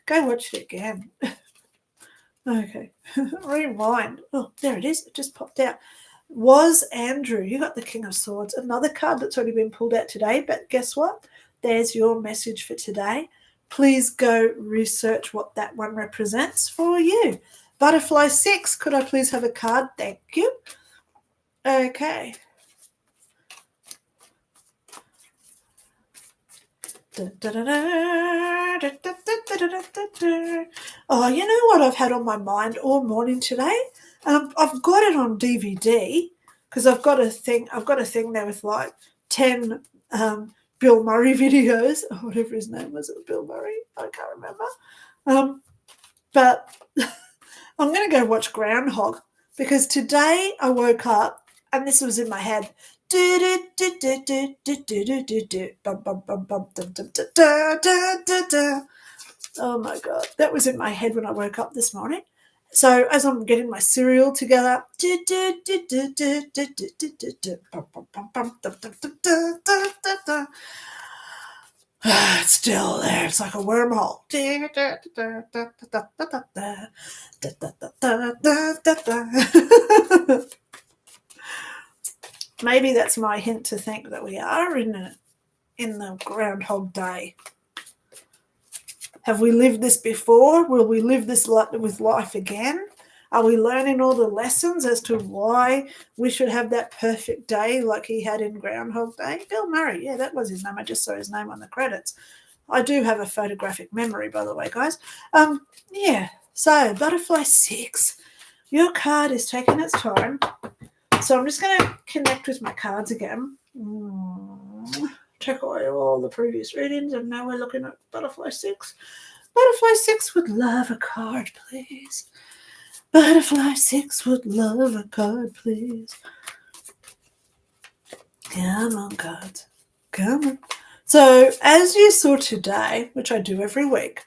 Go watch it again. Okay. Rewind. Oh, there it is. It just popped out. Was Andrew. You got the King of Swords. Another card that's already been pulled out today. But guess what? There's your message for today. Please go research what that one represents for you. Butterfly 6, could I please have a card? Thank you. Okay. Oh, you know what I've had on my mind all morning today? I've got it on DVD because I've got a thing there with like 10 Bill Murray videos, or whatever his name was, Bill Murray, I can't remember. But I'm going to go watch Groundhog because today I woke up and this was in my head. Oh my God, that was in my head when I woke up this morning. So as I'm getting my cereal together, it's still there. It's like a wormhole. Maybe that's my hint to think that we are in the Groundhog Day. Have we lived this before? Will we live this with life again? Are we learning all the lessons as to why we should have that perfect day like he had in Groundhog Day? Bill Murray, yeah, that was his name. I just saw his name on the credits. I do have a photographic memory, by the way, guys. Yeah. So butterfly 6, your card is taking its time. So I'm just going to connect with my cards again. Check away all the previous readings, and now we're looking at butterfly 6. Butterfly 6 would love a card, please. Butterfly 6 would love a card, please. Come on, cards. Come on. So, as you saw today, which I do every week,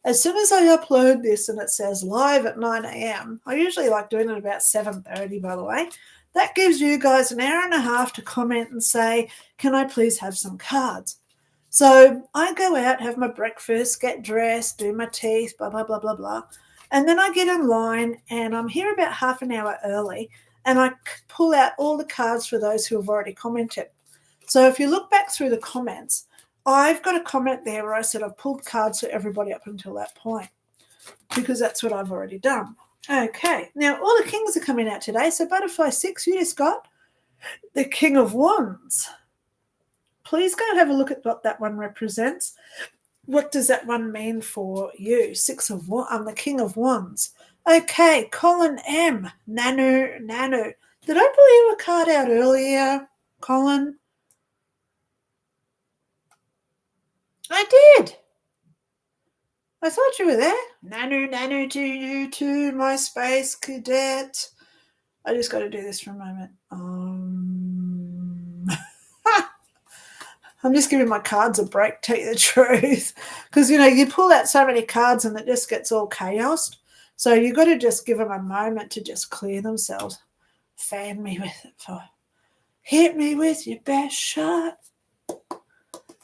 as soon as I upload this and it says live at 9 a.m., I usually like doing it about 7:30, by the way. That gives you guys an hour and a half to comment and say, can I please have some cards? So I go out, have my breakfast, get dressed, do my teeth, blah, blah, blah, blah, blah. And then I get online and I'm here about half an hour early and I pull out all the cards for those who have already commented. So if you look back through the comments, I've got a comment there where I said I've pulled cards for everybody up until that point because that's what I've already done. Okay, now all the kings are coming out today. So butterfly 6, you just got the King of Wands. Please go and have a look at what that one represents. What does that one mean for you? 6 of Wands. I'm the King of Wands. Okay, Colin M. Nanu. Did I pull you a card out earlier, Colin? I did. I thought you were there. Nanu to you too, my space cadet. I just got to do this for a moment. I'm just giving my cards a break, tell you the truth. Because, you pull out so many cards and it just gets all chaos. So you've got to just give them a moment to just clear themselves. Fan me with it. Hit me with your best shot.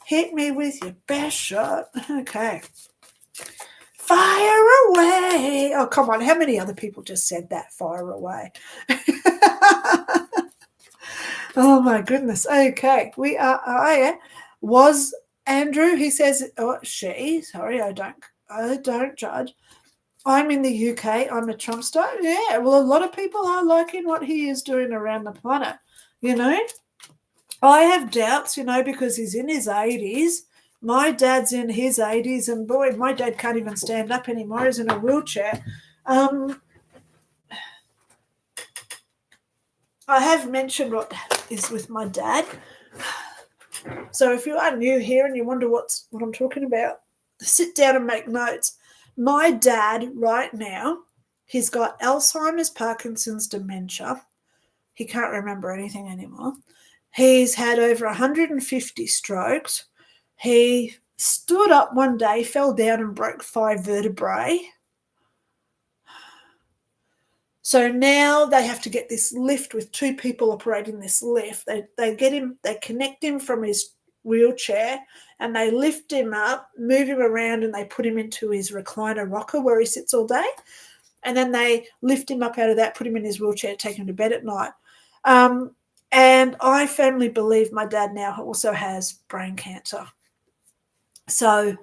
Hit me with your best shot. Okay. Fire away. Oh, come on. How many other people just said that? Fire away. Oh, my goodness. Okay. Was Andrew, he says, she, sorry, I don't judge. I'm in the UK. I'm a Trump star. Yeah, well, a lot of people are liking what he is doing around the planet, I have doubts, because he's in his 80s. My dad's in his 80s, and boy, my dad can't even stand up anymore. He's in a wheelchair. I have mentioned what is with my dad. So if you are new here and you wonder what I'm talking about, sit down and make notes. My dad right now, he's got Alzheimer's, Parkinson's, dementia. He can't remember anything anymore. He's had over 150 strokes. He stood up one day, fell down and broke 5 vertebrae. So now they have to get this lift with 2 people operating this lift. They get him, they connect him from his wheelchair and they lift him up, move him around, and they put him into his recliner rocker where he sits all day. And then they lift him up out of that, put him in his wheelchair, take him to bed at night. And I firmly believe my dad now also has brain cancer. So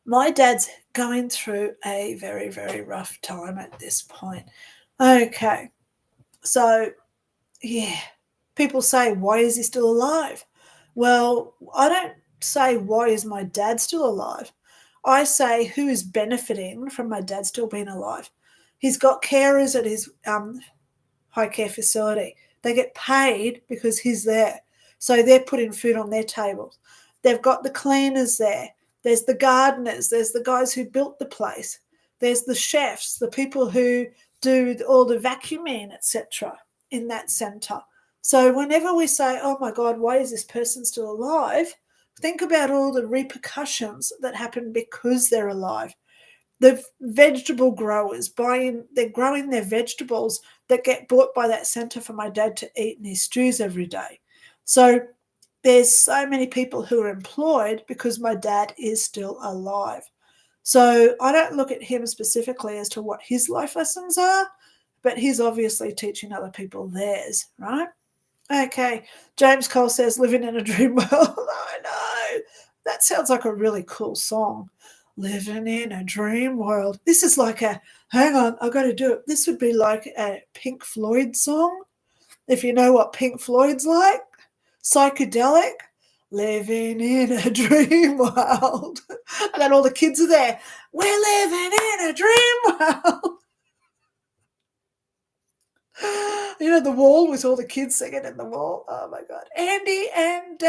my dad's going through a very, very rough time at this point. Okay. So, yeah, people say, why is he still alive? Well, I don't say, why is my dad still alive? I say, who is benefiting from my dad still being alive? He's got carers at his high care facility. They get paid because he's there. So they're putting food on their tables. They've got the cleaners there. There's the gardeners. There's the guys who built the place. There's the chefs, the people who do all the vacuuming, etc. in that centre. So whenever we say, oh my God, why is this person still alive? Think about all the repercussions that happen because they're alive. The vegetable growers they're growing their vegetables that get bought by that centre for my dad to eat in his stews every day. So there's so many people who are employed because my dad is still alive. So I don't look at him specifically as to what his life lessons are, but he's obviously teaching other people theirs, right? Okay, James Cole says, living in a dream world. I know. That sounds like a really cool song. Living in a dream world. This is like hang on, I've got to do it. This would be like a Pink Floyd song, if you know what Pink Floyd's like. Psychedelic. living in a dream world. And then all the kids are there. We're living in a dream world. You know, the wall with all the kids singing in the wall. Oh my God. Andy and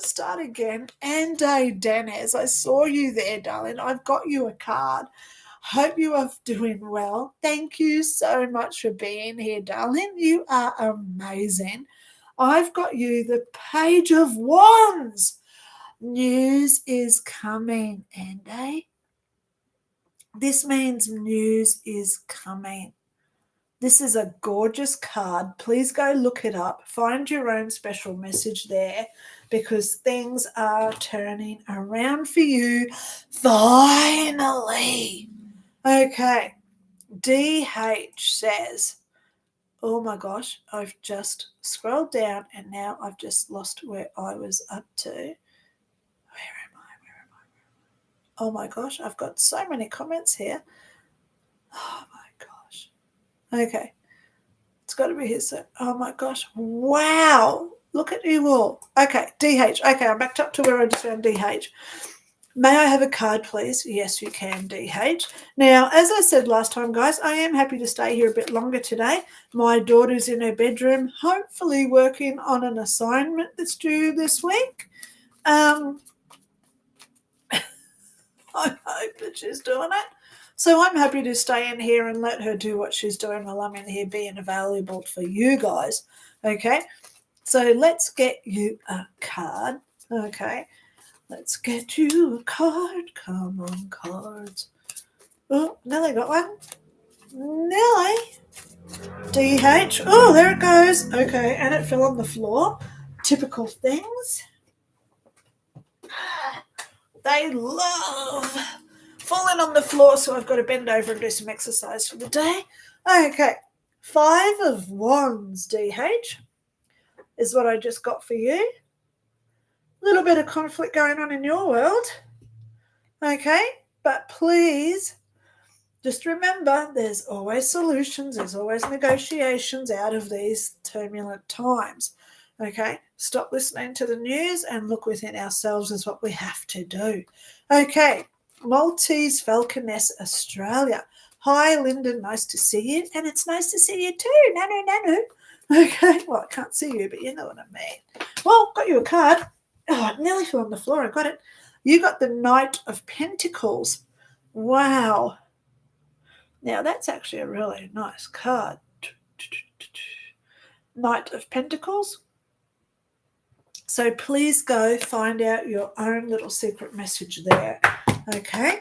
start again. Andy Dennis, I saw you there, darling. I've got you a card. Hope you are doing well. Thank you so much for being here, darling. You are amazing. I've got you the Page of Wands. News is coming, Andy. This means news is coming. This is a gorgeous card. Please go look it up. Find your own special message there because things are turning around for you finally. Okay. DH says, oh my gosh, I've just scrolled down and now I've just lost where I was up to. Where am I? Oh my gosh, I've got so many comments here. Oh my gosh. Okay. It's got to be his. Oh my gosh. Wow. Look at you all. Okay. DH. Okay. I'm backed up to where I just found DH. May I have a card, please? Yes, you can, DH. Now, as I said last time, guys, I am happy to stay here a bit longer today. My daughter's in her bedroom, hopefully working on an assignment that's due this week. I hope that she's doing it. So I'm happy to stay in here and let her do what she's doing while I'm in here being available for you guys. Okay, so let's get you a card. Okay, let's get you a card. Come on, cards. Oh, Nelly got one. Nelly. DH. Oh, there it goes. Okay, and it fell on the floor. Typical things. They love falling on the floor, so I've got to bend over and do some exercise for the day. Okay, 5 of Wands, DH, is what I just got for you. A little bit of conflict going on in your world. Okay, but please just remember there's always solutions, there's always negotiations out of these turbulent times. Okay, stop listening to the news and look within ourselves is what we have to do. Okay, Maltese Falconess Australia. Hi, Lynda, nice to see you. And it's nice to see you too. Nano. Okay, well, I can't see you, but you know what I mean. Well, got you a card. Oh, it nearly fell on the floor. I got it. You got the Knight of Pentacles. Wow. Now, that's actually a really nice card. Knight of Pentacles. So please go find out your own little secret message there. Okay,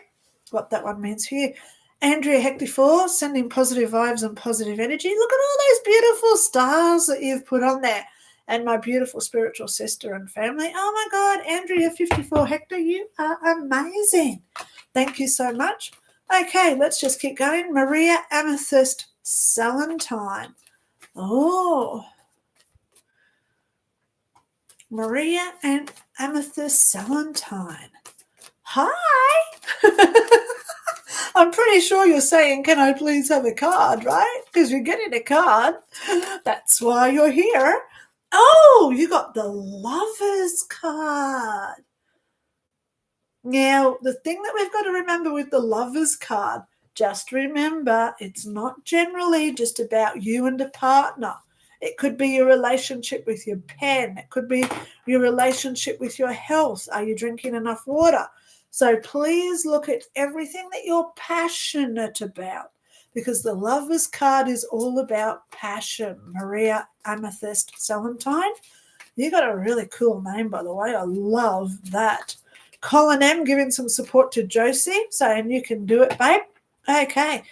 what that one means for you. Andrea Hector, sending positive vibes and positive energy. Look at all those beautiful stars that you've put on there. And my beautiful spiritual sister and family. Oh my God, Andrea 54 Hector, you are amazing. Thank you so much. Okay, let's just keep going. Maria Amethyst Salentine. Oh, Maria and Amethyst Salentine. Hi. I'm pretty sure you're saying, can I please have a card, right? Because you're getting a card. That's why you're here. Oh, you got the Lovers card. Now, the thing that we've got to remember with the Lovers card, just remember it's not generally just about you and a partner. It could be your relationship with your pen. It could be your relationship with your health. Are you drinking enough water? So please look at everything that you're passionate about because the Lovers card is all about passion. Maria Amethyst Salentine. You got a really cool name, by the way. I love that. Colin M giving some support to Josie, saying you can do it, babe. Okay.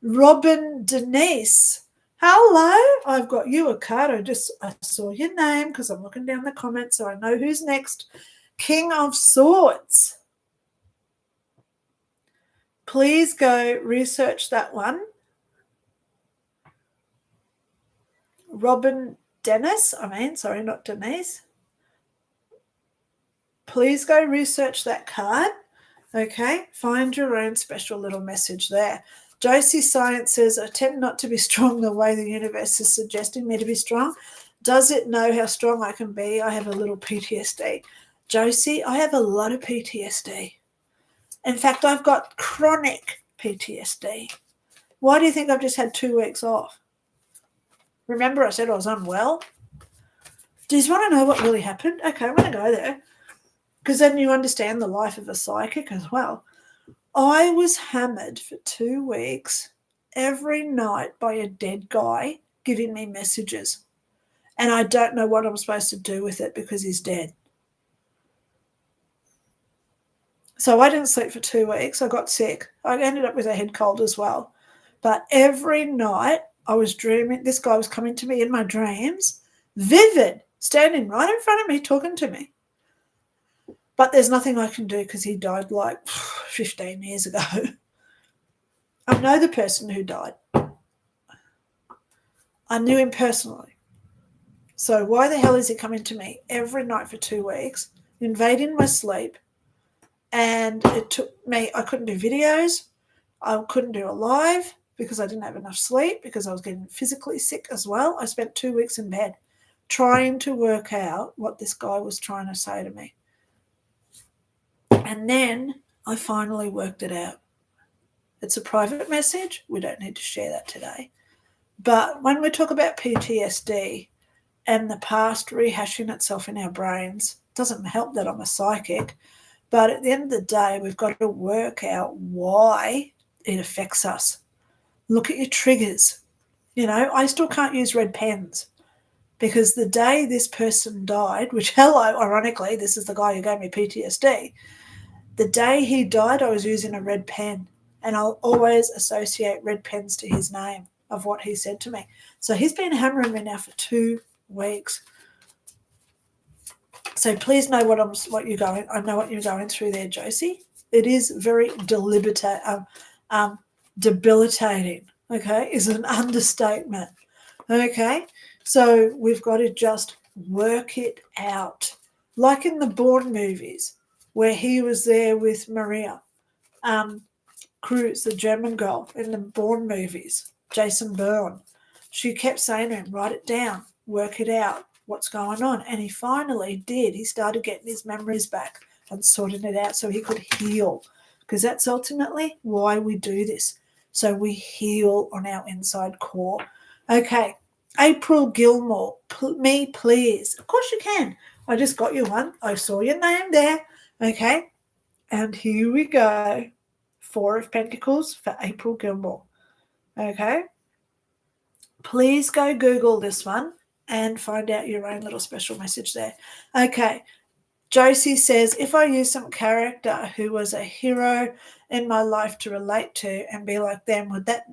Robin Denise. Hello. I've got you a card. I saw your name because I'm looking down the comments so I know who's next. King of Swords. Please go research that one. Robin Dennis. Not Denise. Please go research that card. Okay, find your own special little message there. Josie Science says, I tend not to be strong the way the universe is suggesting me to be strong. Does it know how strong I can be? I have a little PTSD. Josie, I have a lot of PTSD. In fact, I've got chronic PTSD. Why do you think I've just had 2 weeks off? Remember I said I was unwell? Do you want to know what really happened? Okay, I'm going to go there, because then you understand the life of a psychic as well. I was hammered for 2 weeks every night by a dead guy giving me messages. And I don't know what I'm supposed to do with it because he's dead. So I didn't sleep for 2 weeks. I got sick. I ended up with a head cold as well. But every night I was dreaming. This guy was coming to me in my dreams, vivid, standing right in front of me, talking to me. But there's nothing I can do because he died like 15 years ago. I know the person who died. I knew him personally. So why the hell is he coming to me every night for 2 weeks, invading my sleep? And it took me, I couldn't do videos. I couldn't do a live because I didn't have enough sleep, because I was getting physically sick as well. I spent 2 weeks in bed trying to work out what this guy was trying to say to me. And then I finally worked it out. It's a private message. We don't need to share that today. But when we talk about PTSD and the past rehashing itself in our brains, it doesn't help that I'm a psychic. But at the end of the day, we've got to work out why it affects us. Look at your triggers. You know, I still can't use red pens because the day this person died, which, hello, ironically, this is the guy who gave me PTSD. The day he died, I was using a red pen, and I'll always associate red pens to his name of what he said to me. So he's been hammering me now for 2 weeks. So please know what you're going. I know what you're going through there, Josie. It is very debilitating. Okay, is an understatement. Okay, so we've got to just work it out, like in the Bourne movies, where he was there with Maria Cruz, the German girl in the Bourne movies, Jason Bourne. She kept saying to him, "Write it down, work it out. What's going on?" And he finally did. He started getting his memories back and sorting it out so he could heal, because that's ultimately why we do this. So we heal on our inside core. Okay, April Gilmore, me please. Of course you can. I just got you one. I saw your name there. Okay, and here we go. 4 of Pentacles for April Gilmore. Okay, please go Google this one and find out your own little special message there. Okay, Josie says, if I use some character who was a hero in my life to relate to and be like them, would that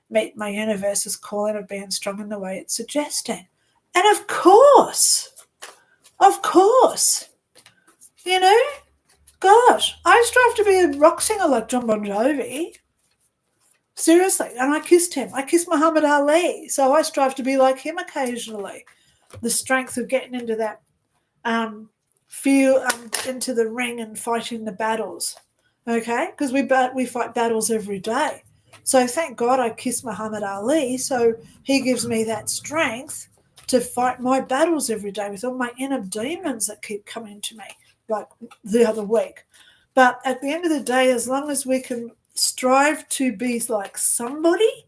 meet my universe's calling of being strong in the way it's suggesting? And of course, you know, gosh, I strive to be a rock singer like John Bon Jovi. Seriously, and I kissed him. I kissed Muhammad Ali, so I strive to be like him occasionally. The strength of getting into that into the ring and fighting the battles, okay? Because we fight battles every day. So thank God I kissed Muhammad Ali, so he gives me that strength to fight my battles every day with all my inner demons that keep coming to me, like the other week. But at the end of the day, as long as we can strive to be like somebody,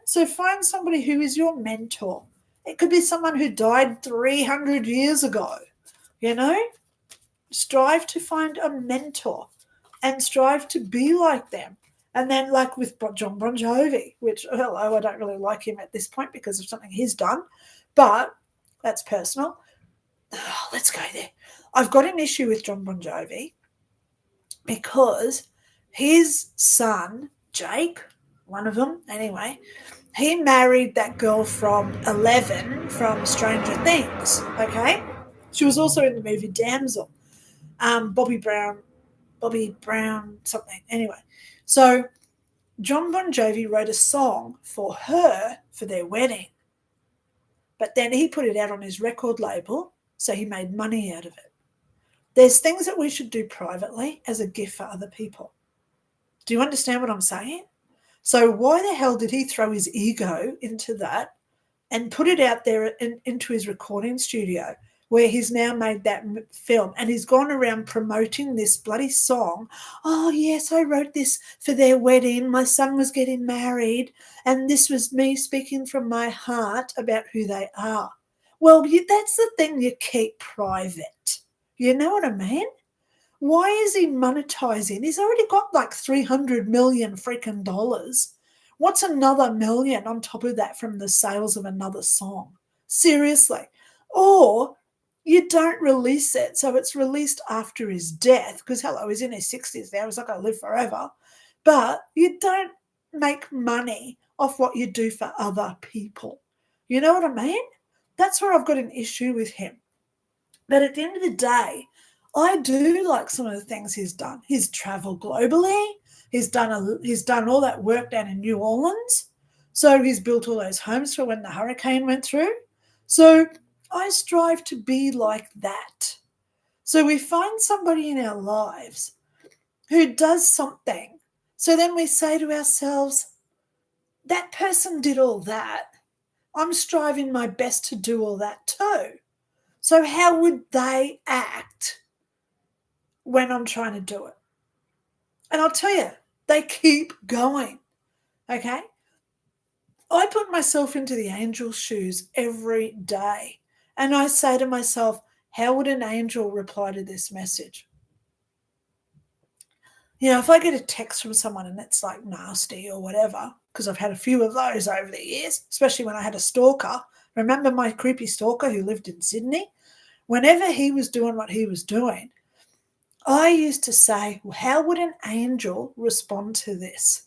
so find somebody who is your mentor. It could be someone who died 300 years ago. Strive to find a mentor and strive to be like them. And then, like with John Bon Jovi, which, hello, I don't really like him at this point because of something he's done, but that's personal. Let's go there. I've got an issue with John Bon Jovi because his son, Jake, one of them anyway, he married that girl from 11 from Stranger Things, okay? She was also in the movie Damsel. Bobby Brown something. Anyway, so John Bon Jovi wrote a song for her for their wedding. But then he put it out on his record label, so he made money out of it. There's things that we should do privately as a gift for other people. Do you understand what I'm saying? So why the hell did he throw his ego into that and put it out there into his recording studio, where he's now made that film, and he's gone around promoting this bloody song. Oh, yes, I wrote this for their wedding. My son was getting married, and this was me speaking from my heart about who they are. Well, that's the thing you keep private. You know what I mean? Why is he monetizing? He's already got like 300 million freaking dollars. What's another million on top of that from the sales of another song? Seriously. Or you don't release it, so it's released after his death, because hello, he's in his 60s now, he's not going to live forever. But you don't make money off what you do for other people. You know what I mean? That's where I've got an issue with him. But at the end of the day, I do like some of the things he's done. He's traveled globally. He's done all that work down in New Orleans. So he's built all those homes for when the hurricane went through. So I strive to be like that. So we find somebody in our lives who does something. So then we say to ourselves, that person did all that. I'm striving my best to do all that too. So how would they act when I'm trying to do it? And I'll tell you, they keep going, okay? I put myself into the angel's shoes every day, and I say to myself, how would an angel reply to this message? You know, if I get a text from someone and it's like nasty or whatever, because I've had a few of those over the years, especially when I had a stalker. Remember my creepy stalker who lived in Sydney? Whenever he was doing what he was doing, I used to say, well, how would an angel respond to this?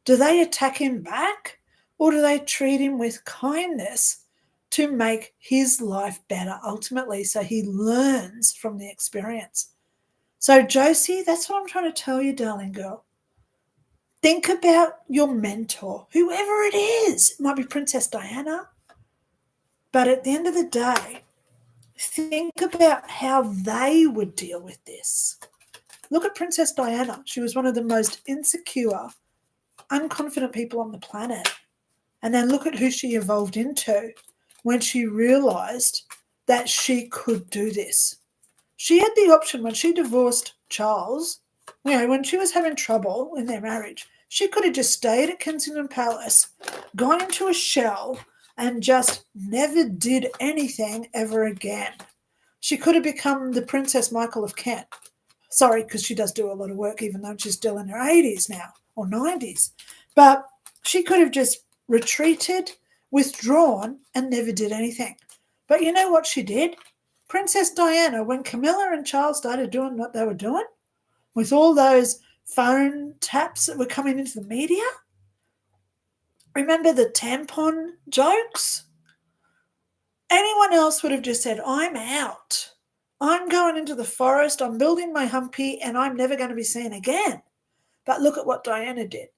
Do they attack him back, or do they treat him with kindness to make his life better ultimately, so he learns from the experience? So, Josie, that's what I'm trying to tell you, darling girl. Think about your mentor, whoever it is. It might be Princess Diana. But at the end of the day, think about how they would deal with this. Look at Princess Diana. She was one of the most insecure, unconfident people on the planet. And then look at who she evolved into when she realized that she could do this. She had the option when she divorced Charles, you know, when she was having trouble in their marriage, she could have just stayed at Kensington Palace, gone into a shell, and just never did anything ever again. She could have become the Princess Michael of Kent. Sorry, because she does do a lot of work, even though she's still in her 80s now, or 90s. But she could have just retreated, withdrawn, and never did anything. But you know what she did? Princess Diana, when Camilla and Charles started doing what they were doing, with all those phone taps that were coming into the media, remember the tampon jokes? Anyone else would have just said, I'm out. I'm going into the forest, I'm building my humpy, and I'm never going to be seen again. But look at what Diana did.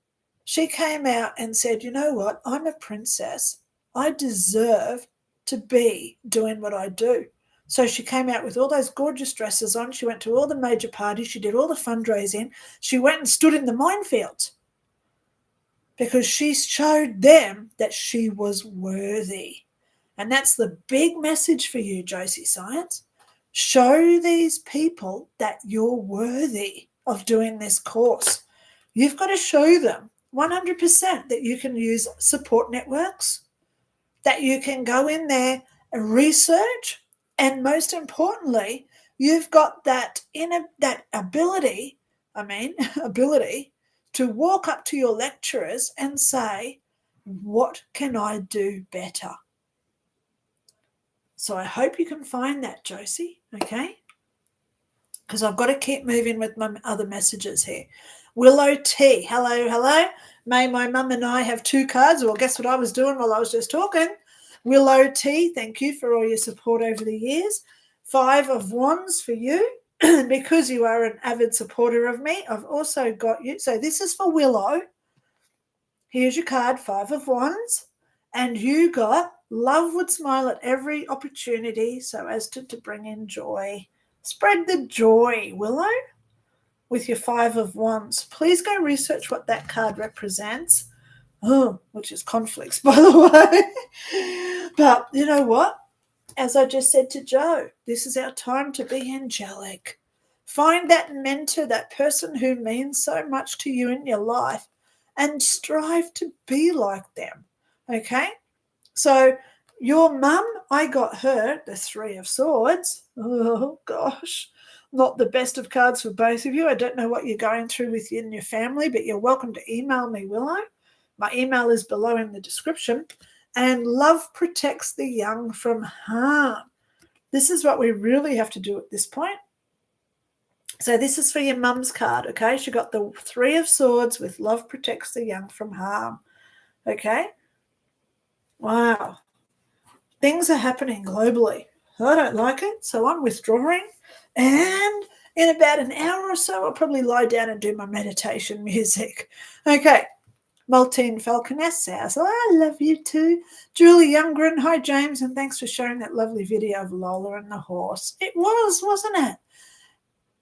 She came out and said, you know what? I'm a princess. I deserve to be doing what I do. So she came out with all those gorgeous dresses on. She went to all the major parties. She did all the fundraising. She went and stood in the minefields because she showed them that she was worthy. And that's the big message for you, Josie Science. Show these people that you're worthy of doing this course. You've got to show them 100% that you can use support networks, that you can go in there and research, and most importantly, you've got that ability to walk up to your lecturers and say, what can I do better? So I hope you can find that, Josie, okay? Because I've got to keep moving with my other messages here. Willow T, hello. May my mum and I have 2 cards. Well, guess what I was doing while I was just talking? Willow T, thank you for all your support over the years. 5 of Wands for you. Because you are an avid supporter of me, I've also got you. So this is for Willow. Here's your card, 5 of Wands. And you got love would smile at every opportunity so as to bring in joy. Spread the joy, Willow, with your 5 of Wands. Please go research what that card represents. which is conflicts, by the way. But you know what? As I just said to Joe, this is our time to be angelic. Find that mentor, that person who means so much to you in your life, and strive to be like them. Okay? So, your mum, I got her the Three of Swords. Oh, gosh. Not the best of cards for both of you. I don't know what you're going through within your family, but you're welcome to email me, Willow. My email is below in the description. And love protects the young from harm. This is what we really have to do at this point. So this is for your mum's card, okay? She got the Three of Swords with love protects the young from harm, okay? Wow. Things are happening globally. I don't like it, so I'm withdrawing. And in about an hour or so, I'll probably lie down and do my meditation music. Okay. Maltine Falconess says, I love you too. Julie Youngren, hi James, and thanks for sharing that lovely video of Lola and the horse. It was, wasn't it?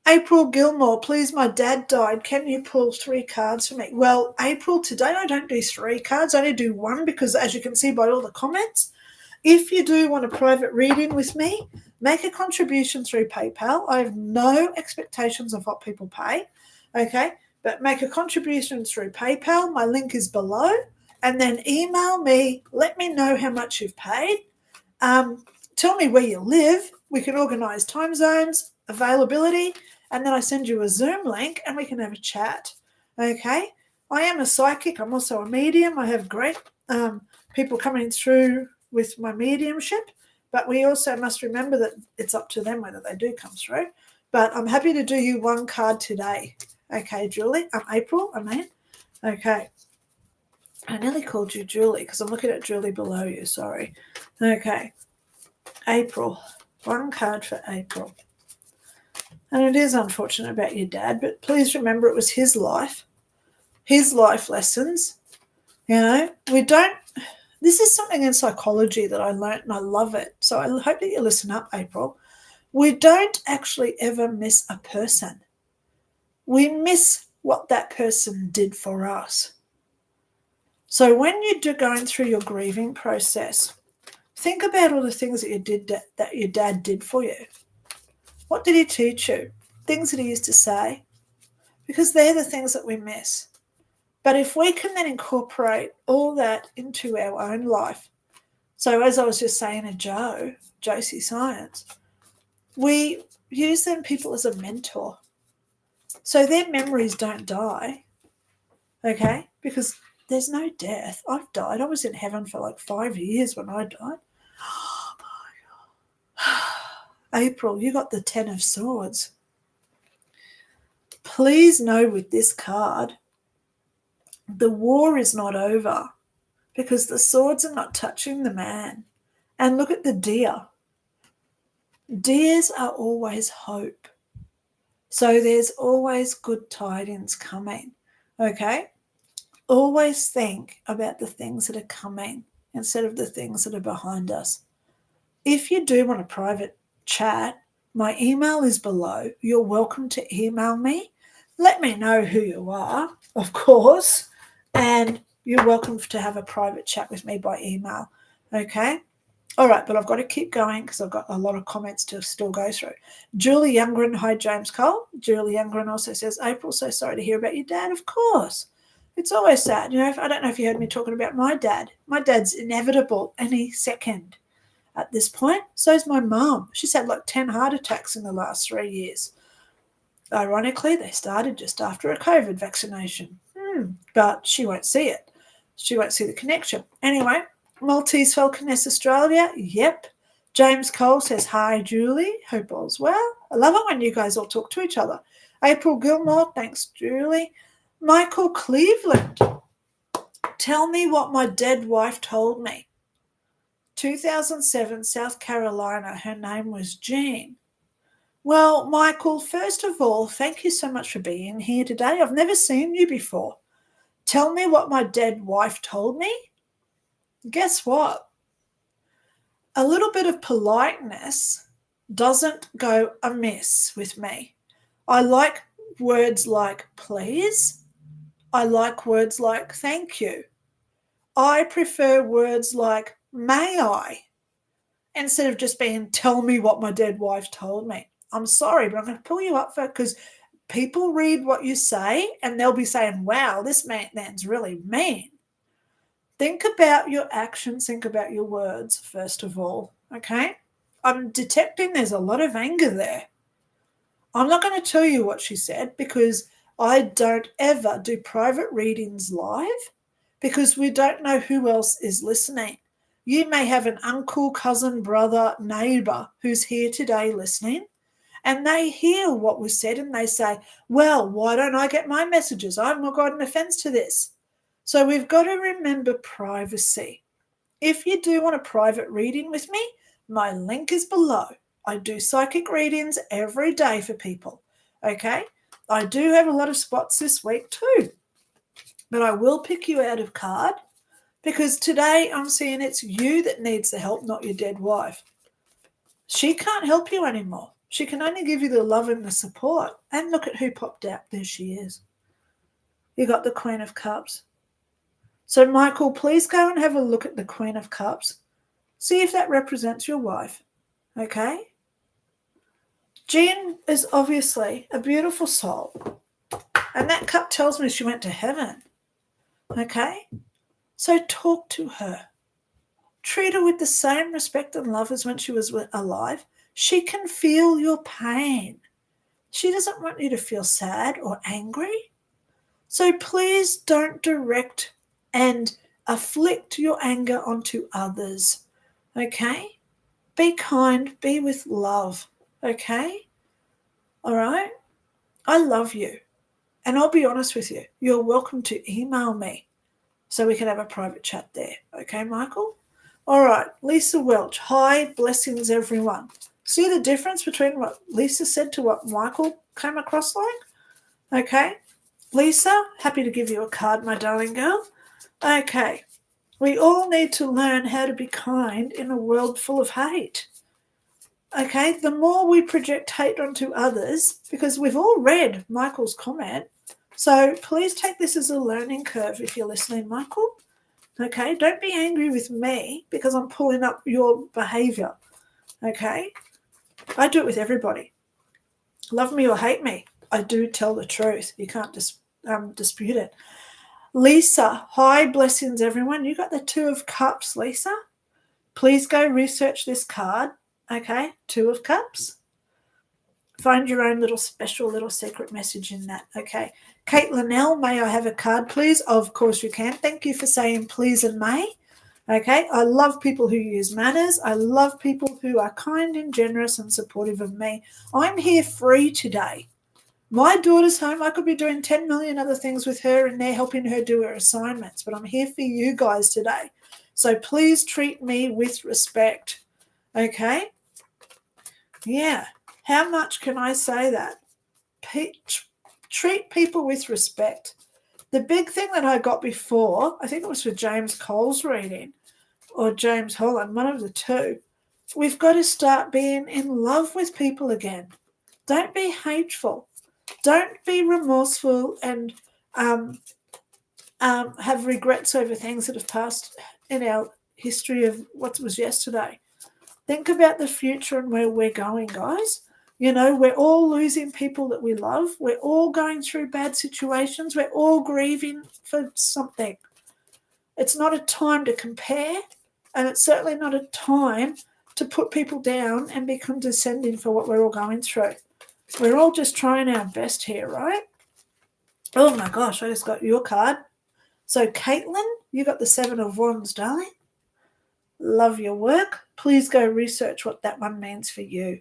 April Gilmore, please, my dad died. Can you pull 3 cards for me? Well, April, today I don't do 3 cards. I only do 1 because, as you can see by all the comments, if you do want a private reading with me, make a contribution through PayPal. I have no expectations of what people pay, okay? But make a contribution through PayPal. My link is below. And then email me. Let me know how much you've paid. Tell me where you live. We can organise time zones, availability, and then I send you a Zoom link and we can have a chat, okay? I am a psychic. I'm also a medium. I have great people coming through with my mediumship, but we also must remember that it's up to them whether they do come through. But I'm happy to do you 1 card today. Okay, Julie. April, I mean. Okay. I nearly called you Julie because I'm looking at Julie below you. Sorry. Okay. April. 1 card for April. And it is unfortunate about your dad, but please remember it was his life lessons. You know, this is something in psychology that I learned and I love it. So I hope that you listen up, April. We don't actually ever miss a person. We miss what that person did for us. So when you're going through your grieving process, think about all the things that your dad did for you. What did he teach you? Things that he used to say. Because they're the things that we miss. But if we can then incorporate all that into our own life, so as I was just saying to Josie Science, we use them people as a mentor. So their memories don't die, okay? Because there's no death. I've died. I was in heaven for like 5 years when I died. Oh my God. April, you got the 10 of Swords. Please know with this card, the war is not over because the swords are not touching the man. And look at the deer. Deers are always hope. So there's always good tidings coming, okay? Always think about the things that are coming instead of the things that are behind us. If you do want a private chat, my email is below. You're welcome to email me. Let me know who you are, of course, and you're welcome to have a private chat with me by email, okay? All right, but I've got to keep going because I've got a lot of comments to still go through. Julie Youngren, hi, James Cole. Julie Youngren also says, April, so sorry to hear about your dad. Of course. It's always sad. You know, I don't know if you heard me talking about my dad. My dad's inevitable any second at this point. So's my mum. She's had like 10 heart attacks in the last 3 years. Ironically, they started just after a COVID vaccination. But she won't see it. She won't see the connection. Anyway, Maltese Falconess Australia, yep. James Cole says, hi, Julie. Hope all's well. I love it when you guys all talk to each other. April Gilmore, thanks, Julie. Michael Cleveland, tell me what my dead wife told me. 2007, South Carolina, her name was Jean. Well, Michael, first of all, thank you so much for being here today. I've never seen you before. Tell me what my dead wife told me. Guess what? A little bit of politeness doesn't go amiss with me. I like words like please. I like words like thank you. I prefer words like may I instead of just being tell me what my dead wife told me. I'm sorry, but I'm going to pull you up for it because people read what you say and they'll be saying, wow, this man's really mean. Think about your actions, think about your words, first of all, okay? I'm detecting there's a lot of anger there. I'm not going to tell you what she said because I don't ever do private readings live because we don't know who else is listening. You may have an uncle, cousin, brother, neighbor who's here today listening, and they hear what was said and they say, well, why don't I get my messages? I've not got an offense to this. So we've got to remember privacy. If you do want a private reading with me, my link is below. I do psychic readings every day for people, okay? I do have a lot of spots this week too, but I will pick you out of card because today I'm seeing it's you that needs the help, not your dead wife. She can't help you anymore. She can only give you the love and the support. And look at who popped out. There she is. You got the Queen of Cups. So, Michael, please go and have a look at the Queen of Cups. See if that represents your wife. Okay? Jean is obviously a beautiful soul. And that cup tells me she went to heaven. Okay? So talk to her. Treat her with the same respect and love as when she was alive. She can feel your pain. She doesn't want you to feel sad or angry. So please don't direct and afflict your anger onto others. Okay? Be kind. Be with love. Okay? All right? I love you. And I'll be honest with you. You're welcome to email me so we can have a private chat there. Okay, Michael? All right, Lisa Welch. Hi, blessings, everyone. See the difference between what Lisa said to what Michael came across like? Okay. Lisa, happy to give you a card, my darling girl. Okay. We all need to learn how to be kind in a world full of hate. Okay, the more we project hate onto others, because we've all read Michael's comment, so please take this as a learning curve if you're listening, Michael. Okay, don't be angry with me because I'm pulling up your behavior. Okay, I do it with everybody. Love me or hate me, I do tell the truth. You can't dispute it. Lisa, hi, blessings, everyone. You got the Two of Cups, Lisa. Please go research this card. Okay, Two of Cups. Find your own little special little secret message in that. Okay. Caitlin L, may I have a card, please? Of course you can. Thank you for saying please and may. Okay. I love people who use manners. I love people who are kind and generous and supportive of me. I'm here free today. My daughter's home. I could be doing 10 million other things with her and they're helping her do her assignments, but I'm here for you guys today. So please treat me with respect. Okay. Yeah. How much can I say that? Treat people with respect. The big thing that I got before, I think it was for James Cole's reading or James Holland, one of the two. We've got to start being in love with people again. Don't be hateful. Don't be remorseful and have regrets over things that have passed in our history of what was yesterday. Think about the future and where we're going, guys. You know, we're all losing people that we love. We're all going through bad situations. We're all grieving for something. It's not a time to compare, and it's certainly not a time to put people down and be condescending for what we're all going through. We're all just trying our best here, right? Oh my gosh, I just got your card. So, Caitlin, you got the Seven of Wands, darling. Love your work. Please go research what that one means for you.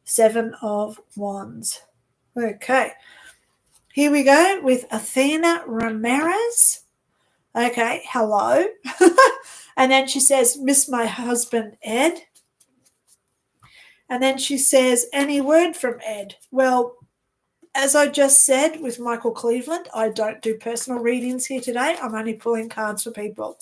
Seven of Wands. Okay. Here we go with Athena Ramirez. Okay, hello. And then she says, miss my husband, Ed. And then she says, any word from Ed? Well, as I just said with Michael Cleveland, I don't do personal readings here today. I'm only pulling cards for people.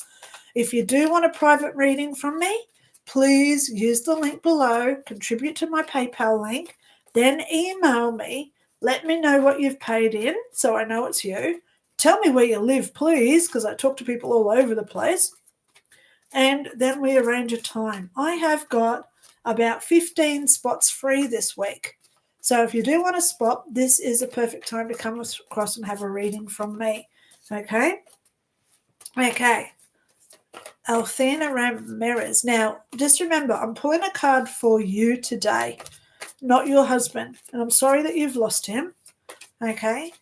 If you do want a private reading from me, please use the link below, contribute to my PayPal link, then email me. Let me know what you've paid in so I know it's you. tell me where you live, please, because I talk to people all over the place. And then we arrange a time. I have got about 15 spots free this week. So if you do want a spot, this is a perfect time to come across and have a reading from me. Okay? Okay. Althena Ramirez. Now, just remember, I'm pulling a card for you today, not your husband. And I'm sorry that you've lost him. Okay?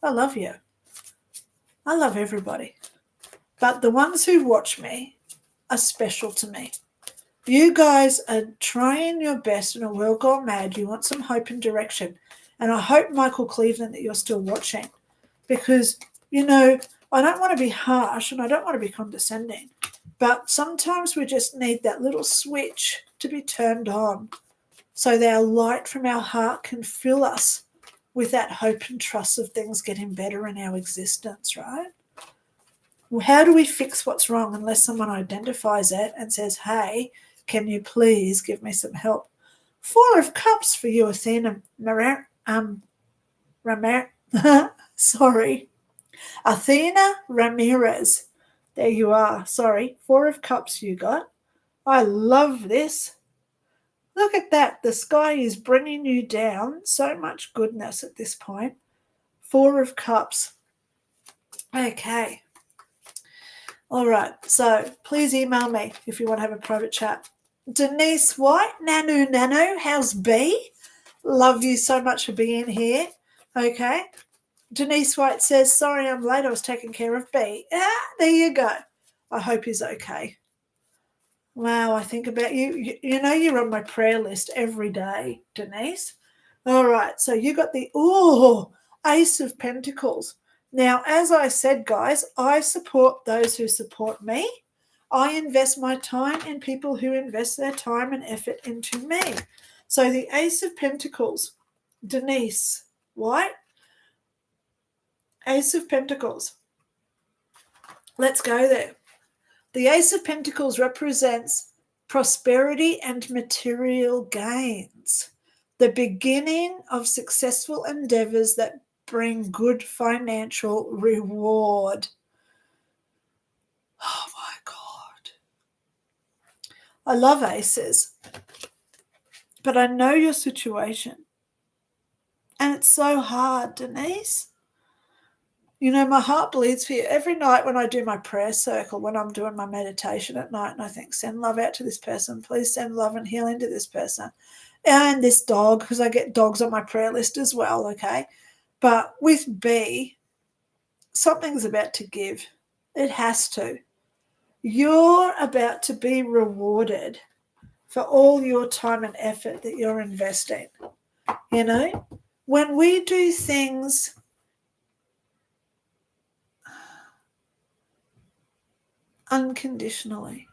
I love you. I love everybody. But the ones who watch me are special to me. You guys are trying your best in a world gone mad. You want some hope and direction. And I hope, Michael Cleveland, that you're still watching. Because, I don't want to be harsh and I don't want to be condescending. But sometimes we just need that little switch to be turned on so that our light from our heart can fill us with that hope and trust of things getting better in our existence, right? Well, how do we fix what's wrong unless someone identifies it and says, hey, can you please give me some help? 4 of Cups for you, Athena sorry. Athena Ramirez. There you are. Sorry. 4 of Cups you got. I love this. Look at that. The sky is bringing you down. So much goodness at this point. 4 of Cups. Okay. All right. So please email me if you want to have a private chat. Denise White, Nanu, how's B? Love you so much for being here. Okay. Denise White says, sorry I'm late. I was taking care of B. There you go. I hope he's okay. Wow, I think about you. You're on my prayer list every day, Denise. All right. So you got the, Ace of Pentacles. Now, as I said, guys, I support those who support me. I invest my time in people who invest their time and effort into me. So the Ace of Pentacles, Denise White, Ace of Pentacles. Let's go there. The Ace of Pentacles represents prosperity and material gains, the beginning of successful endeavors that bring good financial reward. Oh my God. I love aces, but I know your situation. And it's so hard, Denise. My heart bleeds for you. Every night when I do my prayer circle, when I'm doing my meditation at night, and I think, send love out to this person. Please send love and healing to this person. And this dog, because I get dogs on my prayer list as well, okay? But with B, something's about to give. It has to. You're about to be rewarded for all your time and effort that you're investing. When we do things unconditionally,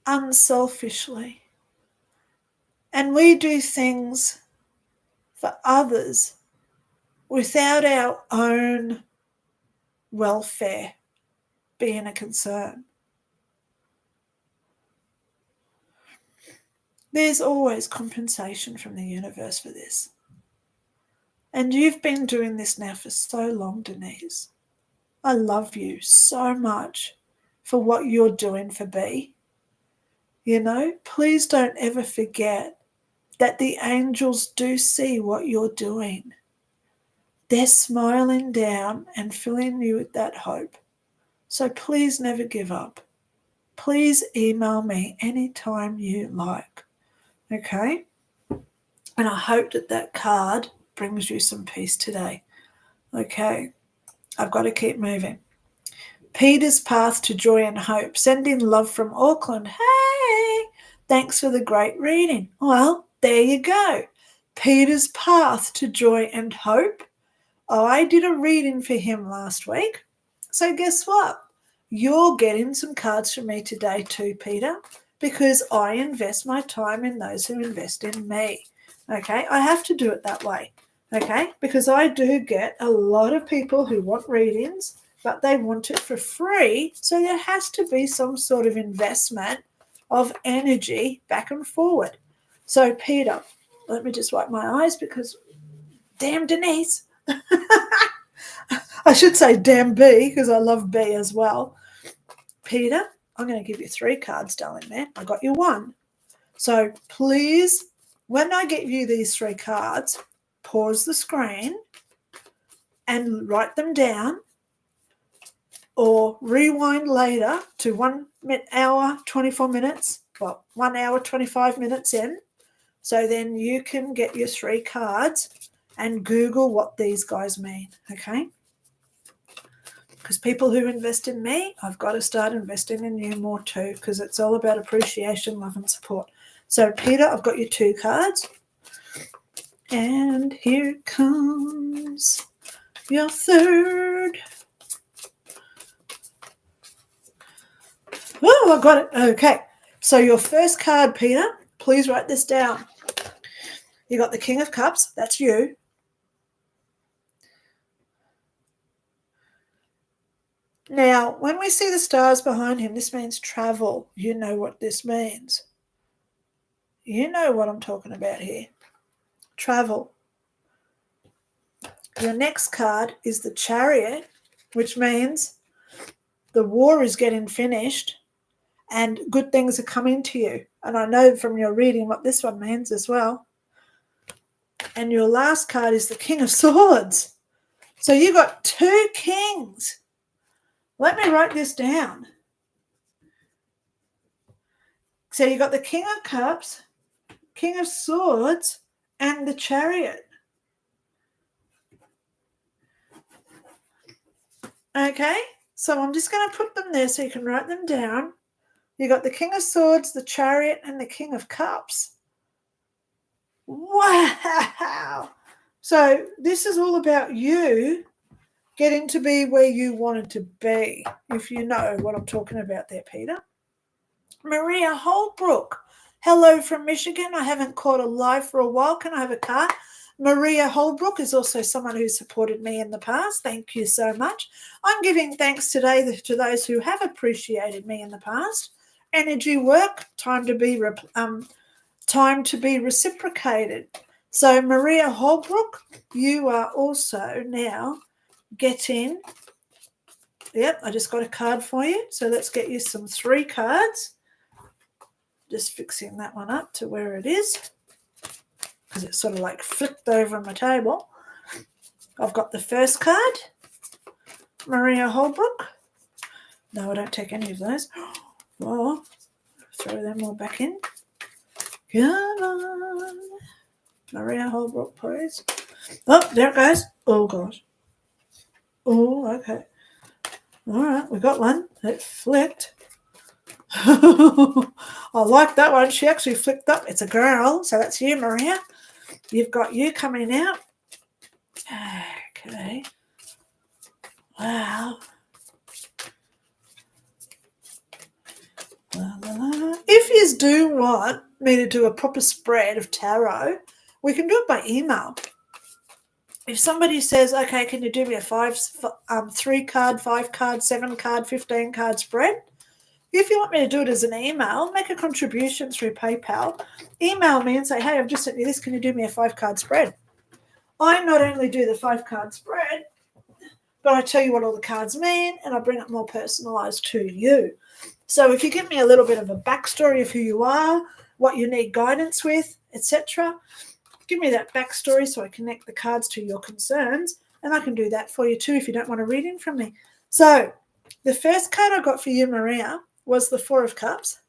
unselfishly, and we do things for others without our own welfare being a concern, there's always compensation from the universe for this. And you've been doing this now for so long, Denise. I love you so much for what you're doing for B. Please don't ever forget that the angels do see what you're doing. They're smiling down and filling you with that hope. So please never give up. Please email me anytime you like. Okay? And I hope that card brings you some peace today. Okay? I've got to keep moving. Peter's Path to Joy and Hope. Sending love from Auckland. Hey! Thanks for the great reading. Well, there you go. Peter's Path to Joy and Hope. I did a reading for him last week. So guess what? You're getting some cards from me today too, Peter, because I invest my time in those who invest in me. Okay? I have to do it that way. Okay? Because I do get a lot of people who want readings, but they want it for free. So there has to be some sort of investment of energy back and forward. So Peter, let me just wipe my eyes because Damn Denise. I should say damn B because I love B as well. Peter, I'm going to give you 3 cards, darling man. I got you 1. So please, when I give you these 3 cards, pause the screen and write them down, or rewind later to 1 hour, 24 minutes, well, 1 hour, 25 minutes in. So then you can get your 3 cards and Google what these guys mean, okay? Because people who invest in me, I've got to start investing in you more too, because it's all about appreciation, love and support. So Peter, I've got your 2 cards. And here comes your 3rd. Oh, I got it. Okay. So your first card, Peter, please write this down. You got the King of Cups. That's you. Now, when we see the stars behind him, this means travel. You know what this means. You know what I'm talking about here. Travel. Your next card is the Chariot, which means the war is getting finished and good things are coming to you. And I know from your reading what this one means as well. And your last card is the King of Swords. So you got 2 kings. Let me write this down. So you got the King of Cups, King of Swords, and the Chariot. Okay, so I'm just going to put them there so you can write them down. You got the King of Swords, the Chariot, and the King of Cups. Wow. So this is all about you getting to be where you wanted to be, if you know what I'm talking about there, Peter. Maria Holbrook. Hello from Michigan. I haven't caught a live for a while. Can I have a card? Maria Holbrook is also someone who supported me in the past. Thank you so much. I'm giving thanks today to those who have appreciated me in the past. Energy work, time to be reciprocated. So Maria Holbrook, you are also now getting, yep, I just got a card for you. So let's get you some 3 cards. Just fixing that one up to where it is, because it's sort of like flipped over on my table. I've got the first card, Maria Holbrook. No, I don't take any of those. Well, throw them all back in. Come on. Maria Holbrook, please. Oh, there it goes. Oh, gosh. Oh, okay. All right, we got one. It flipped. I like that one. She actually flipped up. It's a girl, so that's you, Maria. You've got you coming out. Okay. Wow. If you do want me to do a proper spread of tarot, we can do it by email. If somebody says, okay, can you do me a 3-card, 5-card, 7-card, 15-card spread? If you want me to do it as an email, make a contribution through PayPal. Email me and say, hey, I've just sent you this. Can you do me a 5-card spread? I not only do the 5-card spread, but I tell you what all the cards mean and I bring it more personalised to you. So if you give me a little bit of a backstory of who you are, what you need guidance with, etc., give me that backstory so I connect the cards to your concerns, and I can do that for you too if you don't want to read in from me. So the first card I got for you, Maria, was the 4 of Cups.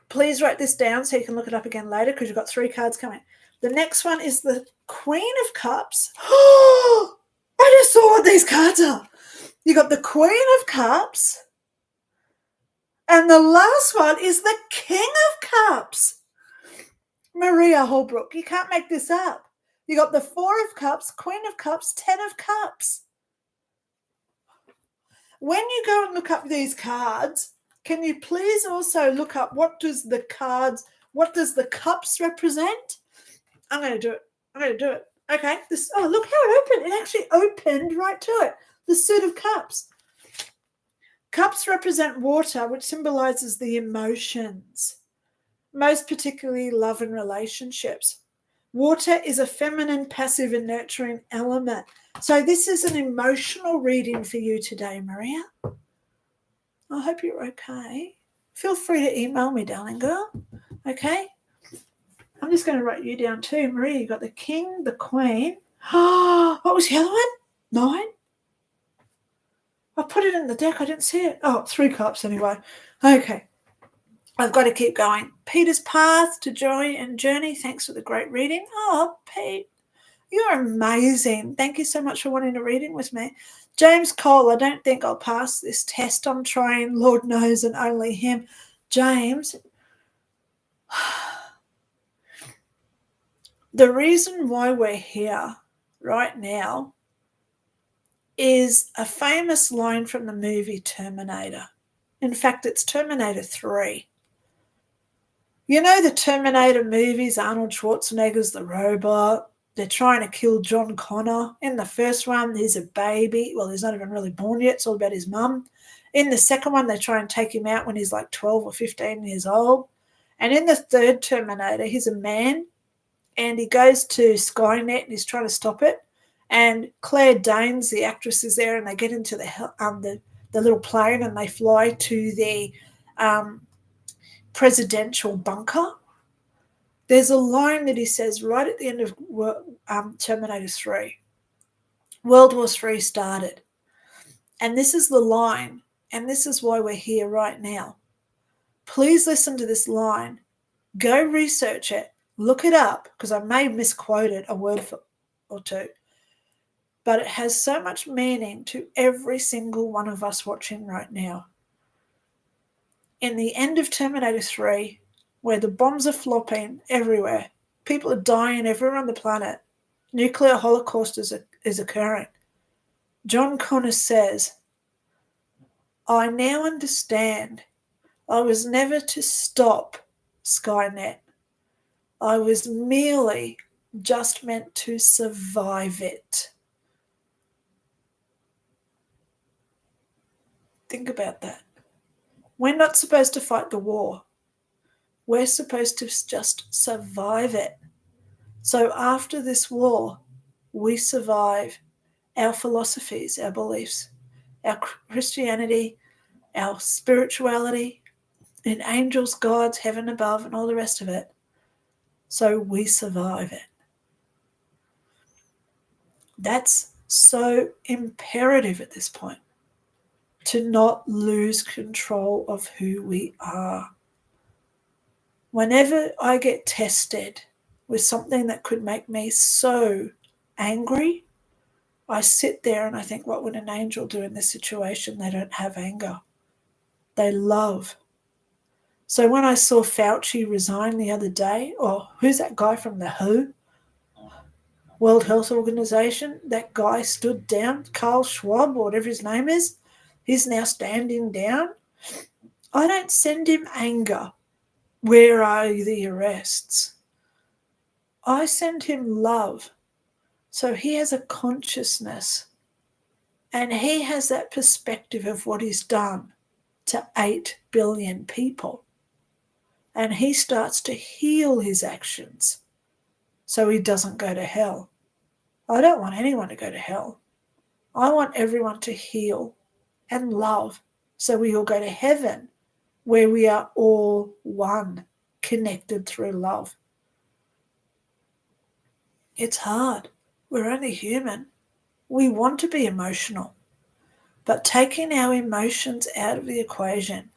Please write this down so you can look it up again later because you've got 3 cards coming. The next one is the Queen of Cups. Oh, I just saw what these cards are. You got the Queen of Cups, and the last one is the King of Cups. Maria Holbrook, you can't make this up. You got the 4 of Cups, Queen of Cups, 10 of Cups. When you go and look up these cards, can you please also look up what does the cups represent? I'm going to do it. Okay. Look how it opened. It actually opened right to it. The Suit of Cups. Cups represent water, which symbolizes the emotions, most particularly love and relationships. Water is a feminine, passive, and nurturing element. So this is an emotional reading for you today, Maria. I hope you're okay. Feel free to email me, darling girl. Okay? I'm just going to write you down too. Maria, you got the king, the queen. What was the other one? 9? I put it in the deck. I didn't see it. Oh, 3 cups anyway. Okay. I've got to keep going. Peter's path to joy and journey. Thanks for the great reading. Oh, Pete, you're amazing. Thank you so much for wanting a reading with me. James Cole, I don't think I'll pass this test. I'm trying, Lord knows, and only him. James, the reason why we're here right now is a famous line from the movie Terminator. In fact, it's Terminator 3. You know the Terminator movies, Arnold Schwarzenegger's the robot. They're trying to kill John Connor. In the first one, he's a baby. Well, he's not even really born yet. It's all about his mum. In the second one, they try and take him out when he's like 12 or 15 years old. And in the third Terminator, he's a man and he goes to Skynet and he's trying to stop it. And Claire Danes, the actress, is there and they get into the little plane and they fly to the presidential bunker. There's a line that he says right at the end of Terminator 3. World War III started. And this is the line, and this is why we're here right now. Please listen to this line. Go research it. Look it up, because I may misquote it a word or two. But it has so much meaning to every single one of us watching right now. In the end of Terminator 3, where the bombs are flopping everywhere, people are dying everywhere on the planet, nuclear holocaust is occurring. John Connor says, I now understand I was never to stop Skynet. I was merely just meant to survive it. Think about that. We're not supposed to fight the war. We're supposed to just survive it. So after this war, we survive our philosophies, our beliefs, our Christianity, our spirituality, in angels, gods, heaven above, and all the rest of it. So we survive it. That's so imperative at this point, to not lose control of who we are. Whenever I get tested with something that could make me so angry, I sit there and I think, what would an angel do in this situation? They don't have anger. They love. So when I saw Fauci resign the other day, who's that guy from the WHO? World Health Organization, that guy stood down, Carl Schwab, or whatever his name is, he's now standing down. I don't send him anger. Where are the arrests? I send him love. So he has a consciousness and he has that perspective of what he's done to 8 billion people. And he starts to heal his actions so he doesn't go to hell. I don't want anyone to go to hell. I want everyone to heal and love so we all go to heaven where we are all one, connected through love. It's hard. We're only human. We want to be emotional. But taking our emotions out of the equation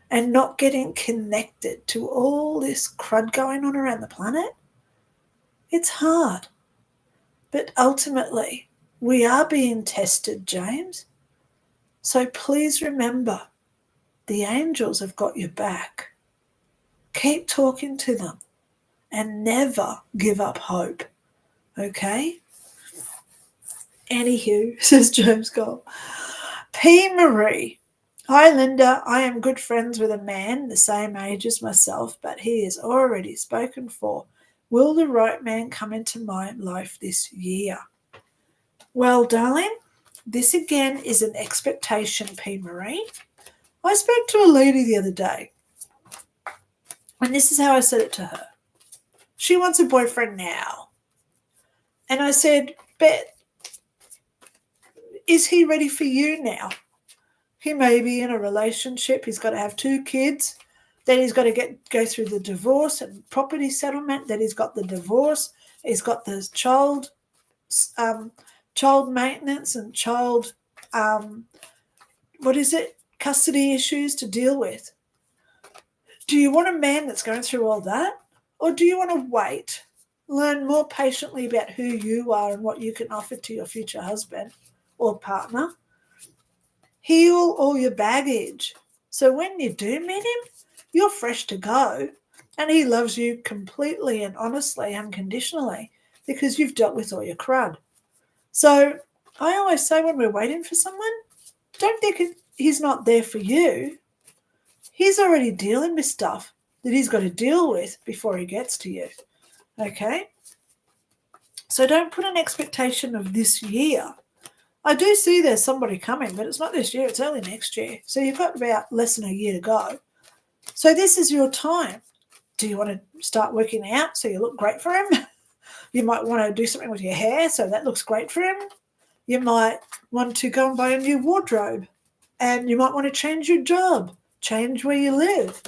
and not getting connected to all this crud going on around the planet, it's hard. But ultimately, we are being tested, James. So please remember, the angels have got your back. Keep talking to them and never give up hope. Okay? Anywho, says James Cole. P. Marie. Hi, Linda. I am good friends with a man the same age as myself, but he is already spoken for. Will the right man come into my life this year? Well, darling, this again is an expectation, P. Marie. I spoke to a lady the other day, and this is how I said it to her. She wants a boyfriend now. And I said, Bet, is he ready for you now? He may be in a relationship. He's got to have 2 kids. Then he's got to go through the divorce and property settlement. Then he's got the divorce. He's got the child maintenance and child, custody issues to deal with. Do you want a man that's going through all that? Or do you want to wait, learn more patiently about who you are and what you can offer to your future husband or partner? Heal all your baggage. So when you do meet him, you're fresh to go. And he loves you completely and honestly, unconditionally, because you've dealt with all your crud. So I always say when we're waiting for someone, don't think he's not there for you. He's already dealing with stuff that he's got to deal with before he gets to you. Okay? So don't put an expectation of this year. I do see there's somebody coming, but it's not this year, it's early next year. So you've got about less than a year to go. So this is your time. Do you want to start working out so you look great for him? You might want to do something with your hair so that looks great for him. You might want to go and buy a new wardrobe. And you might want to change your job, change where you live.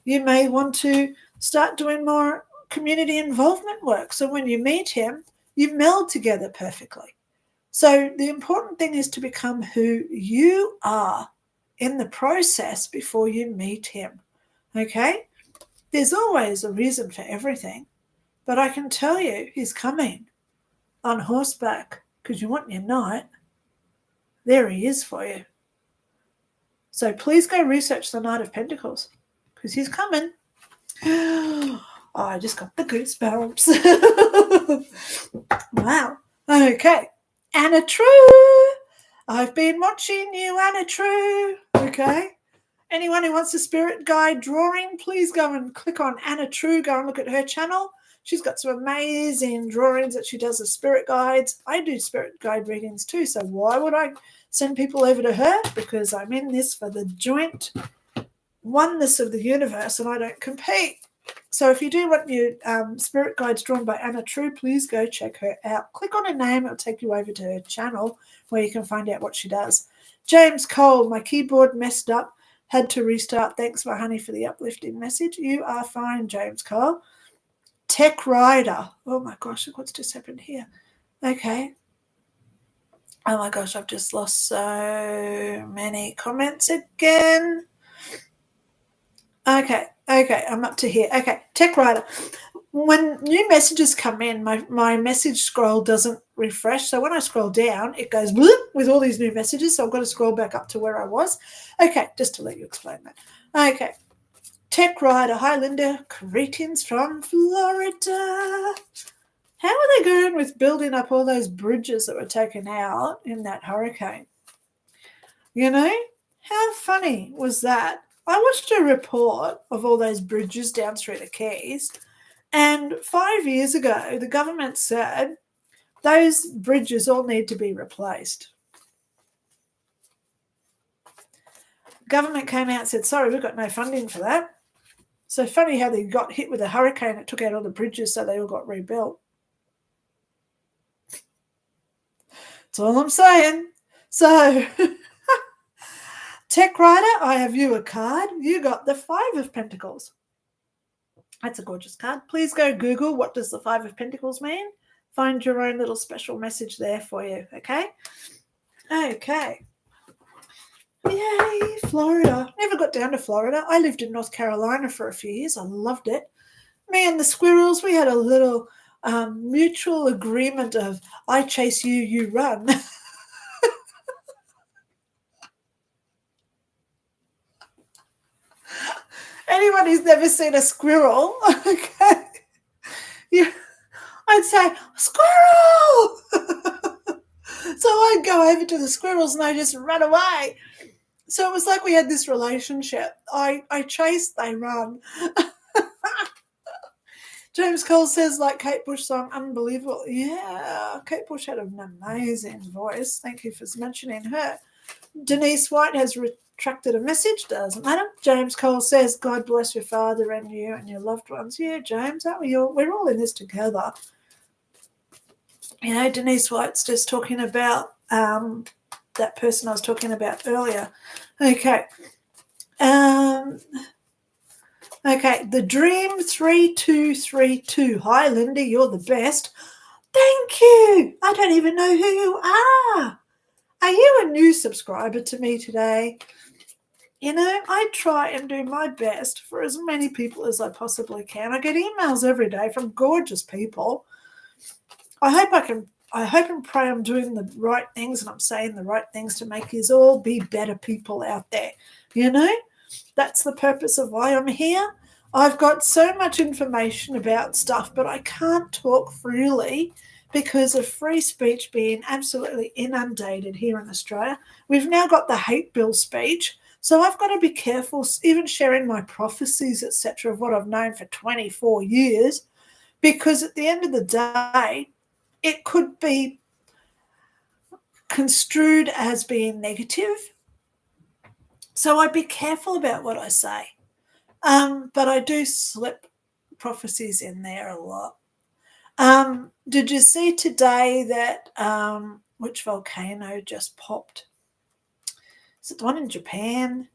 You may want to start doing more community involvement work. So when you meet him, you meld together perfectly. So the important thing is to become who you are in the process before you meet him. Okay? There's always a reason for everything. But I can tell you he's coming on horseback because you want your knight. There he is for you. So please go research the Knight of Pentacles because he's coming. Oh, I just got the goosebumps. Wow. Okay. Anna True. I've been watching you, Anna True. Okay. Anyone who wants a spirit guide drawing, please go and click on Anna True. Go and look at her channel. She's got some amazing drawings that she does as spirit guides. I do spirit guide readings too, so why would I send people over to her? Because I'm in this for the joint oneness of the universe and I don't compete. So if you do want your spirit guides drawn by Anna True, please go check her out. Click on her name. It'll take you over to her channel where you can find out what she does. James Cole, my keyboard messed up. Had to restart. Thanks, my honey, for the uplifting message. You are fine, James Cole. Tech Rider. Oh, my gosh, what's just happened here? Okay. Oh, my gosh, I've just lost so many comments again. Okay, I'm up to here. Okay, Tech Rider. When new messages come in, my message scroll doesn't refresh. So when I scroll down, it goes bloop with all these new messages. So I've got to scroll back up to where I was. Okay, just to let you explain that. Okay, Tech Rider. Hi, Linda. Greetings from Florida. How are they going with building up all those bridges that were taken out in that hurricane? You know, how funny was that? I watched a report of all those bridges down through the Keys, and 5 years ago, the government said those bridges all need to be replaced. Government came out and said, sorry, we've got no funding for that. So funny how they got hit with a hurricane. It took out all the bridges, so they all got rebuilt. That's all I'm saying. So... Tech Rider, I have you a card. You got the 5 of Pentacles. That's a gorgeous card. Please go Google what does the 5 of Pentacles mean. Find your own little special message there for you, okay? Okay. Yay, Florida. Never got down to Florida. I lived in North Carolina for a few years. I loved it. Me and the squirrels, we had a little mutual agreement of I chase you, you run. Anyone who's never seen a squirrel, okay, I'd say, squirrel! So I'd go over to the squirrels and I'd just run away. So it was like we had this relationship. I chase, they run. James Cole says, like Kate Bush song, unbelievable. Yeah, Kate Bush had an amazing voice. Thank you for mentioning her. Denise White has attracted a message, doesn't matter. James Cole says, God bless your father and you and your loved ones. Yeah, James, aren't we all? We're all in this together. You know, Denise White's just talking about that person I was talking about earlier. Okay. Okay, the Dream 3232. Hi, Linda, you're the best. Thank you. I don't even know who you are. Are you a new subscriber to me today? You know, I try and do my best for as many people as I possibly can. I get emails every day from gorgeous people. I hope and pray I'm doing the right things and I'm saying the right things to make you all be better people out there. You know, that's the purpose of why I'm here. I've got so much information about stuff, but I can't talk freely because of free speech being absolutely inundated here in Australia. We've now got the hate bill speech. So I've got to be careful, even sharing my prophecies, etc., of what I've known for 24 years, because at the end of the day, it could be construed as being negative. So I'd be careful about what I say. But I do slip prophecies in there a lot. Did you see today that which volcano just popped? Is it the one in Japan?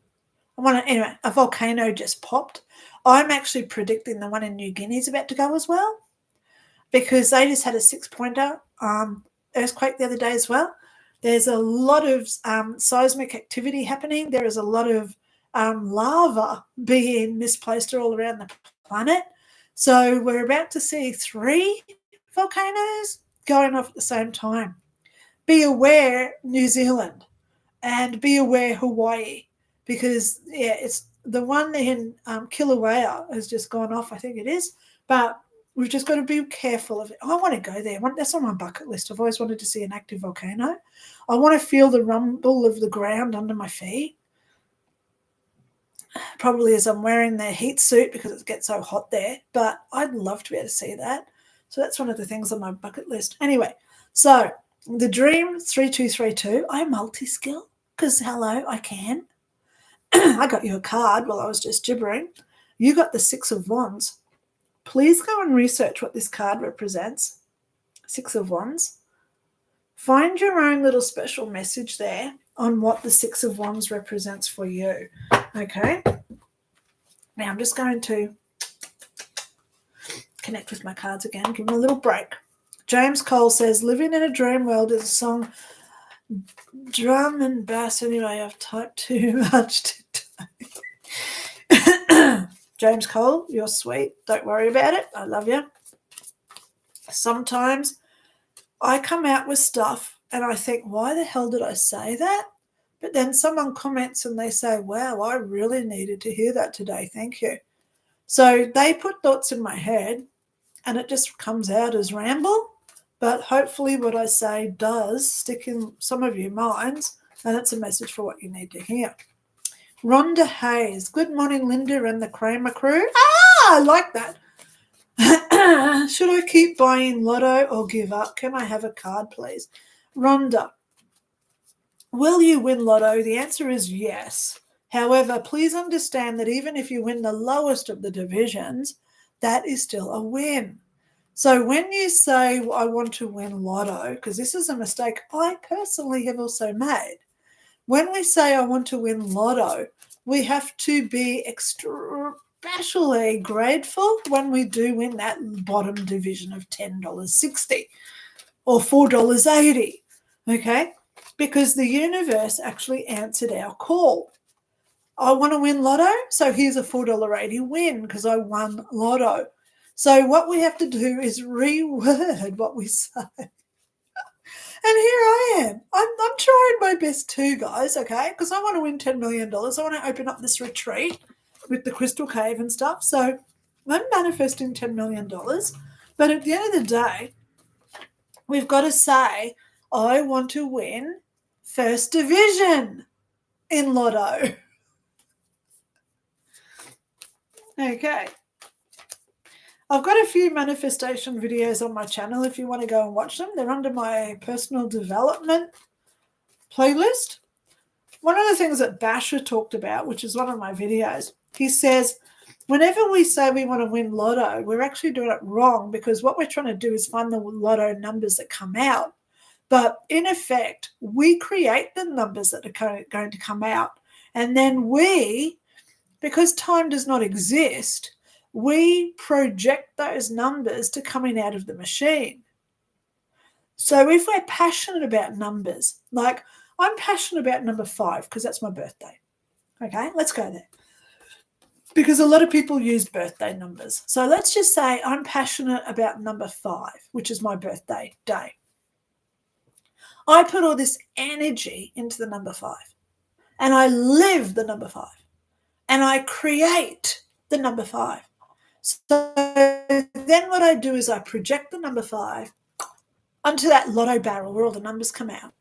Anyway, a volcano just popped. I'm actually predicting the one in New Guinea is about to go as well, because they just had a 6-pointer earthquake the other day as well. There's a lot of seismic activity happening. There is a lot of lava being misplaced all around the planet. So we're about to see 3 volcanoes going off at the same time. Be aware, New Zealand, and be aware, Hawaii, because, yeah, it's the one in Kilauea has just gone off, I think it is, but we've just got to be careful of it. I want to go there. That's on my bucket list. I've always wanted to see an active volcano. I want to feel the rumble of the ground under my feet, probably as I'm wearing the heat suit because it gets so hot there, but I'd love to be able to see that. So that's one of the things on my bucket list. Anyway, so the Dream 3232, I multi-skill because, hello, I can. I got you a card while I was just gibbering. You got the 6 of Wands. Please go and research what this card represents. 6 of Wands. Find your own little special message there on what the 6 of Wands represents for you. Okay? Now I'm just going to connect with my cards again, give them a little break. James Cole says, Living in a Dream World is a song, drum and bass. Anyway, I've typed too much today. James Cole, you're sweet. Don't worry about it. I love you. Sometimes I come out with stuff and I think, why the hell did I say that? But then someone comments and they say, wow, I really needed to hear that today. Thank you. So they put thoughts in my head and it just comes out as ramble. But hopefully what I say does stick in some of your minds, and it's a message for what you need to hear. Rhonda Hayes. Good morning, Linda and the Cramer crew. I like that. Should I keep buying lotto or give up? Can I have a card, please? Rhonda, will you win lotto? The answer is yes. However, please understand that even if you win the lowest of the divisions, that is still a win. So when you say, I want to win lotto, because this is a mistake I personally have also made, when we say I want to win lotto, we have to be especially grateful when we do win that bottom division of $10.60 or $4.80, okay? Because the universe actually answered our call. I want to win lotto, so here's a $4.80 win because I won lotto. So what we have to do is reword what we say. And here I am. I'm trying my best too, guys, okay? Because I want to win $10 million. I want to open up this retreat with the Crystal Cave and stuff. So I'm manifesting $10 million. But at the end of the day, we've got to say, I want to win first division in lotto. Okay. I've got a few manifestation videos on my channel if you want to go and watch them. They're under my personal development playlist. one of the things that Basher talked about, which is one of my videos, he says, whenever we say we want to win lotto, we're actually doing it wrong, because what we're trying to do is find the lotto numbers that come out. But in effect, we create the numbers that are going to come out. And then we, because time does not exist, we project those numbers to coming out of the machine. So if we're passionate about numbers, like I'm passionate about number 5 because that's my birthday. Okay, let's go there. Because a lot of people use birthday numbers. So let's just say I'm passionate about number 5, which is my birthday day. I put all this energy into the number 5, and I live the number 5, and I create the number 5. So then what I do is I project the number 5 onto that lotto barrel where all the numbers come out.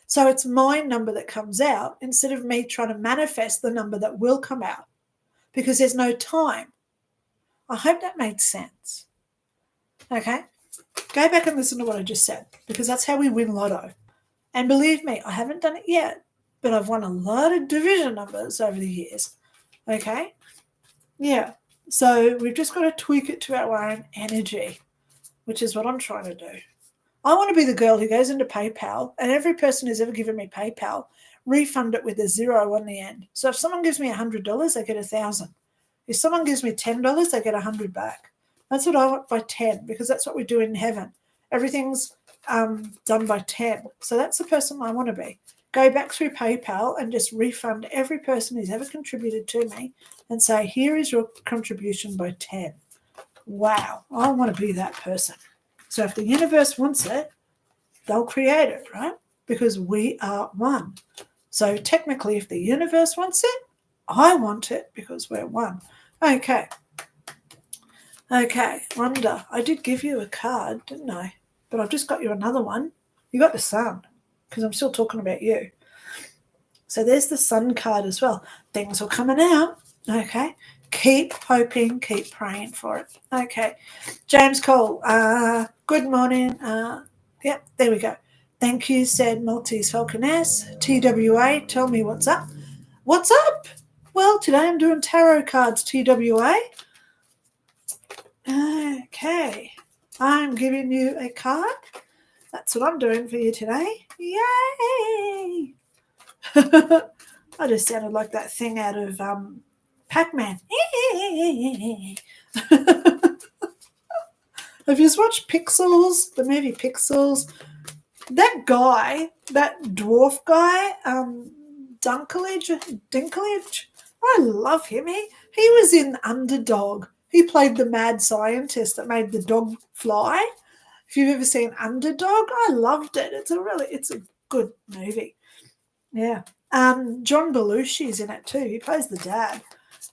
So it's my number that comes out instead of me trying to manifest the number that will come out, because there's no time. I hope that made sense. Okay? Go back and listen to what I just said, because that's how we win lotto. And believe me, I haven't done it yet, but I've won a lot of division numbers over the years. Okay? Yeah. So we've just got to tweak it to our own energy, which is what I'm trying to do. I want to be the girl who goes into PayPal, and every person who's ever given me PayPal, refund it with a 0 on the end. So if someone gives me $100, they get 1,000. If someone gives me $10, they get 100 back. That's what I want by 10, because that's what we do in heaven. Everything's done by 10. So that's the person I want to be. Go back through PayPal and just refund every person who's ever contributed to me and say, here is your contribution by 10. Wow, I want to be that person. So if the universe wants it, they'll create it, right? Because we are one. So technically, if the universe wants it, I want it because we're one. Okay. Okay, Rhonda, I did give you a card, didn't I? But I've just got you another one. You got the sun, because I'm still talking about you. So there's the sun card as well. Things are coming out. Okay. Keep hoping, keep praying for it. Okay. James Cole, good morning. Yep, there we go. Thank you, said Maltese Falconess. TWA, tell me what's up. What's up? Well, today I'm doing tarot cards, TWA. Okay. I'm giving you a card. That's what I'm doing for you today. Yay! I just sounded like that thing out of Pac-Man. Have you watched Pixels, the movie Pixels? That guy, that dwarf guy, Dinklage, I love him. He was in Underdog. He played the mad scientist that made the dog fly. If you've ever seen Underdog, I loved it. It's a good movie. Yeah. John Belushi's in it too. He plays the dad.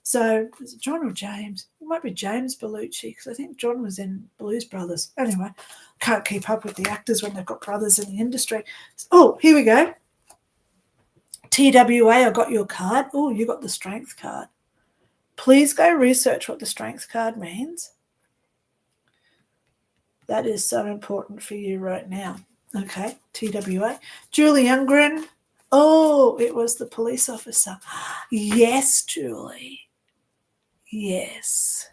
So is it John or James? It might be James Belushi, because I think John was in Blues Brothers. Anyway, can't keep up with the actors when they've got brothers in the industry. Oh, here we go. TWA, I got your card. Oh, you got the strength card. Please go research what the strength card means. That is so important for you right now. Okay, TWA. Julie Youngren. Oh, it was the police officer. Yes, Julie. Yes.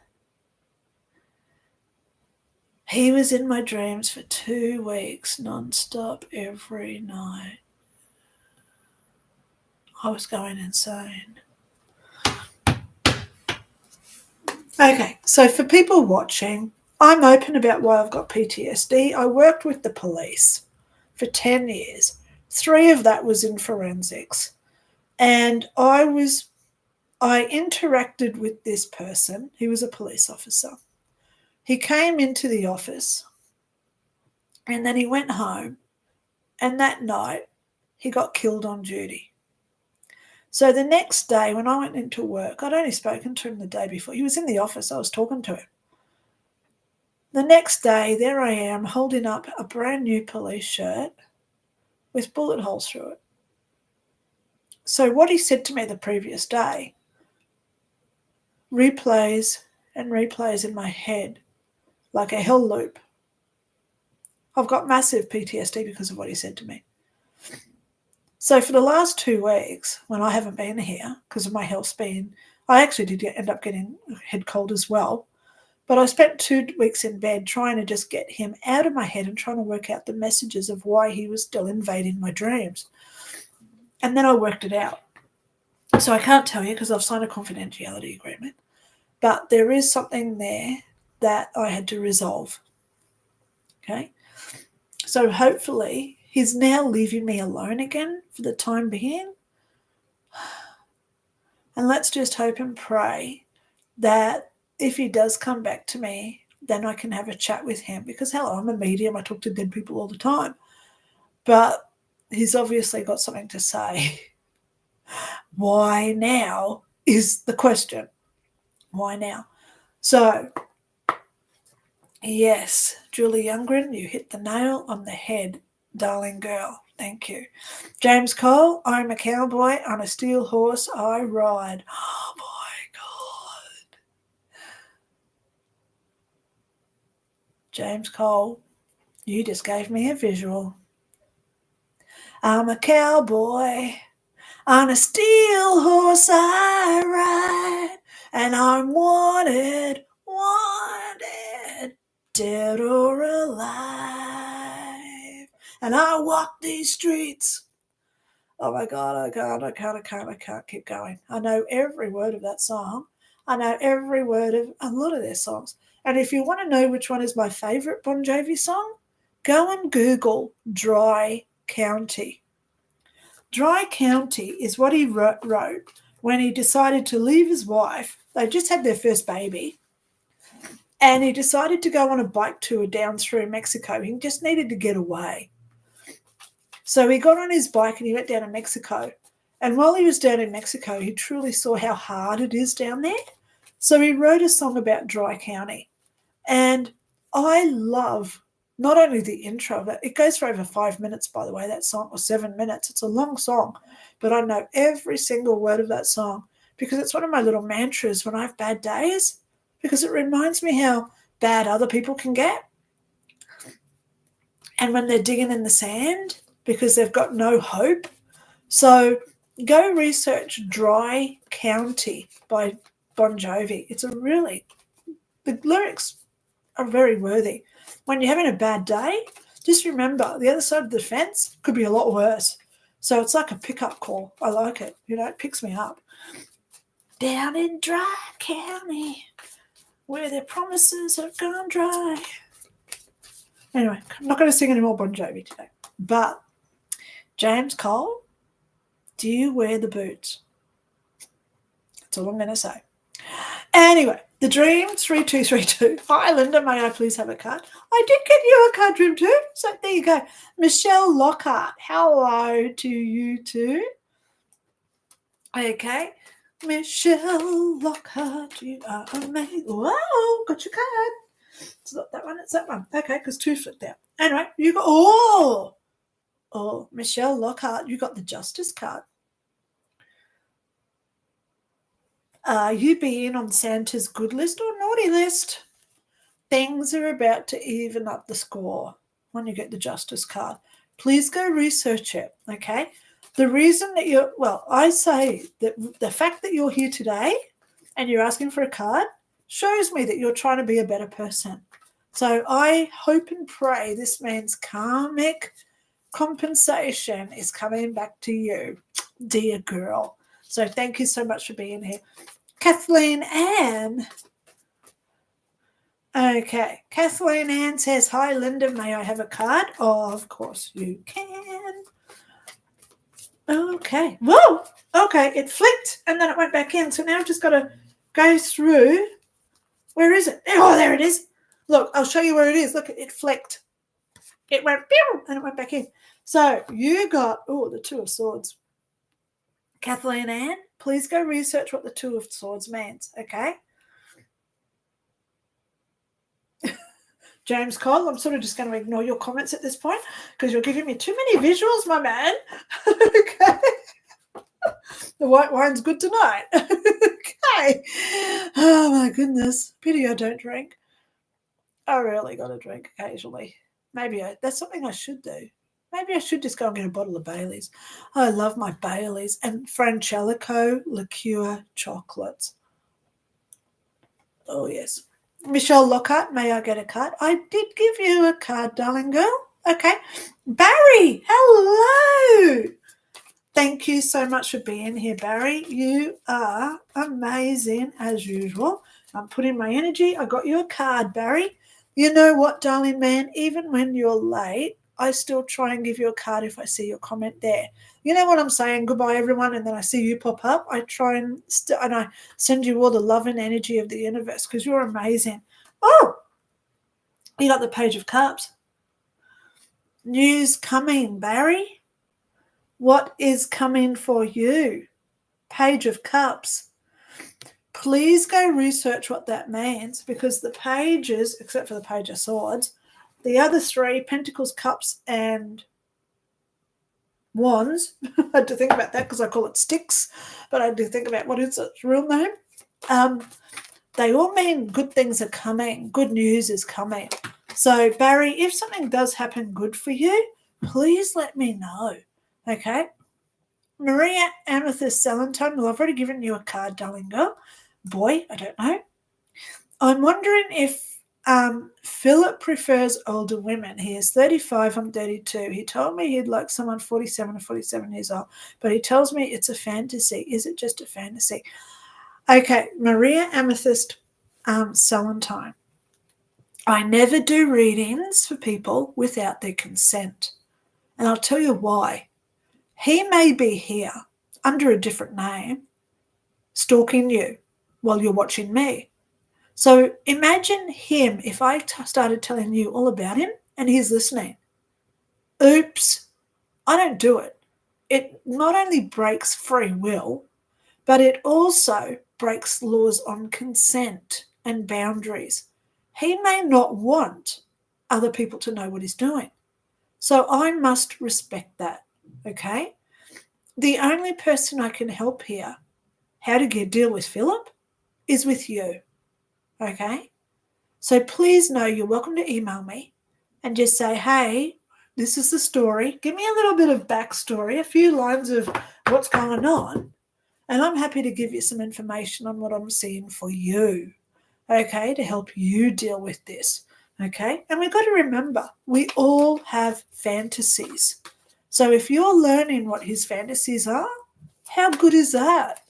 He was in my dreams for 2 weeks, non-stop, every night. I was going insane. Okay, so for people watching, I'm open about why I've got PTSD. I worked with the police for 10 years. 3 of that was in forensics. And I interacted with this person. He was a police officer. He came into the office and then he went home, and that night he got killed on duty. So the next day when I went into work, I'd only spoken to him the day before. He was in the office. I was talking to him. The next day, there I am holding up a brand new police shirt with bullet holes through it. So what he said to me the previous day replays and replays in my head like a hell loop. I've got massive PTSD because of what he said to me. So for the last 2 weeks, when I haven't been here because of my health being, I actually did end up getting a head cold as well. But I spent 2 weeks in bed trying to just get him out of my head and trying to work out the messages of why he was still invading my dreams. And then I worked it out. So I can't tell you because I've signed a confidentiality agreement. But there is something there that I had to resolve. Okay? So hopefully he's now leaving me alone again for the time being. And let's just hope and pray that if he does come back to me, then I can have a chat with him. Because, hello, I'm a medium. I talk to dead people all the time. But he's obviously got something to say. Why now is the question. Why now? So, yes, Julie Youngren, you hit the nail on the head, darling girl. Thank you. James Cole, I'm a cowboy. On a steel horse I ride. Oh, my God. James Cole, you just gave me a visual. I'm a cowboy. On a steel horse I ride. And I'm wanted, dead or alive. And I walk these streets. Oh my God, I can't keep going. I know every word of that song. I know every word of a lot of their songs. And if you want to know which one is my favourite Bon Jovi song, go and Google Dry County. Dry County is what he wrote when he decided to leave his wife. They just had their first baby. And he decided to go on a bike tour down through Mexico. He just needed to get away. So he got on his bike and he went down to Mexico. And while he was down in Mexico, he truly saw how hard it is down there. So he wrote a song about Dry County. And I love not only the intro, but it goes for over 5 minutes, by the way, that song, or 7 minutes. It's a long song, but I know every single word of that song because it's one of my little mantras when I have bad days, because it reminds me how bad other people can get. And when they're digging in the sand because they've got no hope. So go research Dry County by Bon Jovi. The lyrics are very worthy. When you're having a bad day, just remember the other side of the fence could be a lot worse. So it's like a pickup call. I like it. It picks me up. Down in Dry County, where their promises have gone dry. Anyway, I'm not going to sing any more Bon Jovi today. But James Cole, do you wear the boots? That's all I'm going to say. Anyway, the dream 3232. Hi, Linda. May I please have a card? I did get you a card, Dream 2. So there you go. Michelle Lockhart. Hello to you too. Okay. Michelle Lockhart, you are amazing. Wow, got your card. It's not that one, it's that one. Okay, because 2 flipped out. Anyway, you got, Michelle Lockhart, you got the Justice card. Are you being on Santa's good list or naughty list? Things are about to even up the score when you get the Justice card. Please go research it, okay? The reason that I say that the fact that you're here today and you're asking for a card shows me that you're trying to be a better person. So I hope and pray this means karmic compensation is coming back to you, dear girl. So thank you so much for being here. Kathleen Ann. Okay. Kathleen Ann says, hi, Linda. May I have a card? Oh, of course you can. Okay. Whoa. Okay. It flicked and then it went back in. So now I've just got to go through. Where is it? Oh, there it is. Look, I'll show you where it is. Look, it flicked. It went pew, and it went back in. So you got, the 2 of Swords. Kathleen Ann, please go research what the 2 of Swords means, okay? James Cole, I'm sort of just going to ignore your comments at this point because you're giving me too many visuals, my man. Okay. The white wine's good tonight. Okay. Oh, my goodness. Pity I don't drink. I really got to drink occasionally. Maybe that's something I should do. Maybe I should just go and get a bottle of Baileys. I love my Baileys and Francelico liqueur chocolates. Oh, yes. Michelle Lockhart, may I get a card? I did give you a card, darling girl. Okay. Barry, hello. Thank you so much for being here, Barry. You are amazing as usual. I'm putting my energy. I got you a card, Barry. You know what, darling man? Even when you're late, I still try and give you a card if I see your comment there. You know what I'm saying? Goodbye, everyone. And then I see you pop up. I try and I send you all the love and energy of the universe because you're amazing. Oh, you got the Page of Cups. News coming, Barry. What is coming for you? Page of Cups. Please go research what that means because the pages, except for the Page of Swords, the other three, Pentacles, Cups, and Wands, I had to think about that because I call it sticks, but I had to think about what is its real name. They all mean good things are coming, good news is coming. So, Barry, if something does happen good for you, please let me know, okay? Maria Amethyst Salentine, well, I've already given you a card, darling girl. Boy, I don't know. I'm wondering if Philip prefers older women. He is 35, I'm 32. He told me he'd like someone 47 or 47 years old, but he tells me it's a fantasy. Is it just a fantasy? Okay, Maria Amethyst Salentine. I never do readings for people without their consent. And I'll tell you why. He may be here under a different name, stalking you while you're watching me. So imagine him if I started telling you all about him and he's listening. Oops, I don't do it. It not only breaks free will, but it also breaks laws on consent and boundaries. He may not want other people to know what he's doing. So I must respect that, okay? The only person I can help here, how to deal with Philip, is with you, okay? So please know you're welcome to email me and just say, hey, this is the story. Give me a little bit of backstory, a few lines of what's going on, and I'm happy to give you some information on what I'm seeing for you, okay, to help you deal with this, okay? And we've got to remember, we all have fantasies. So if you're learning what his fantasies are, how good is that?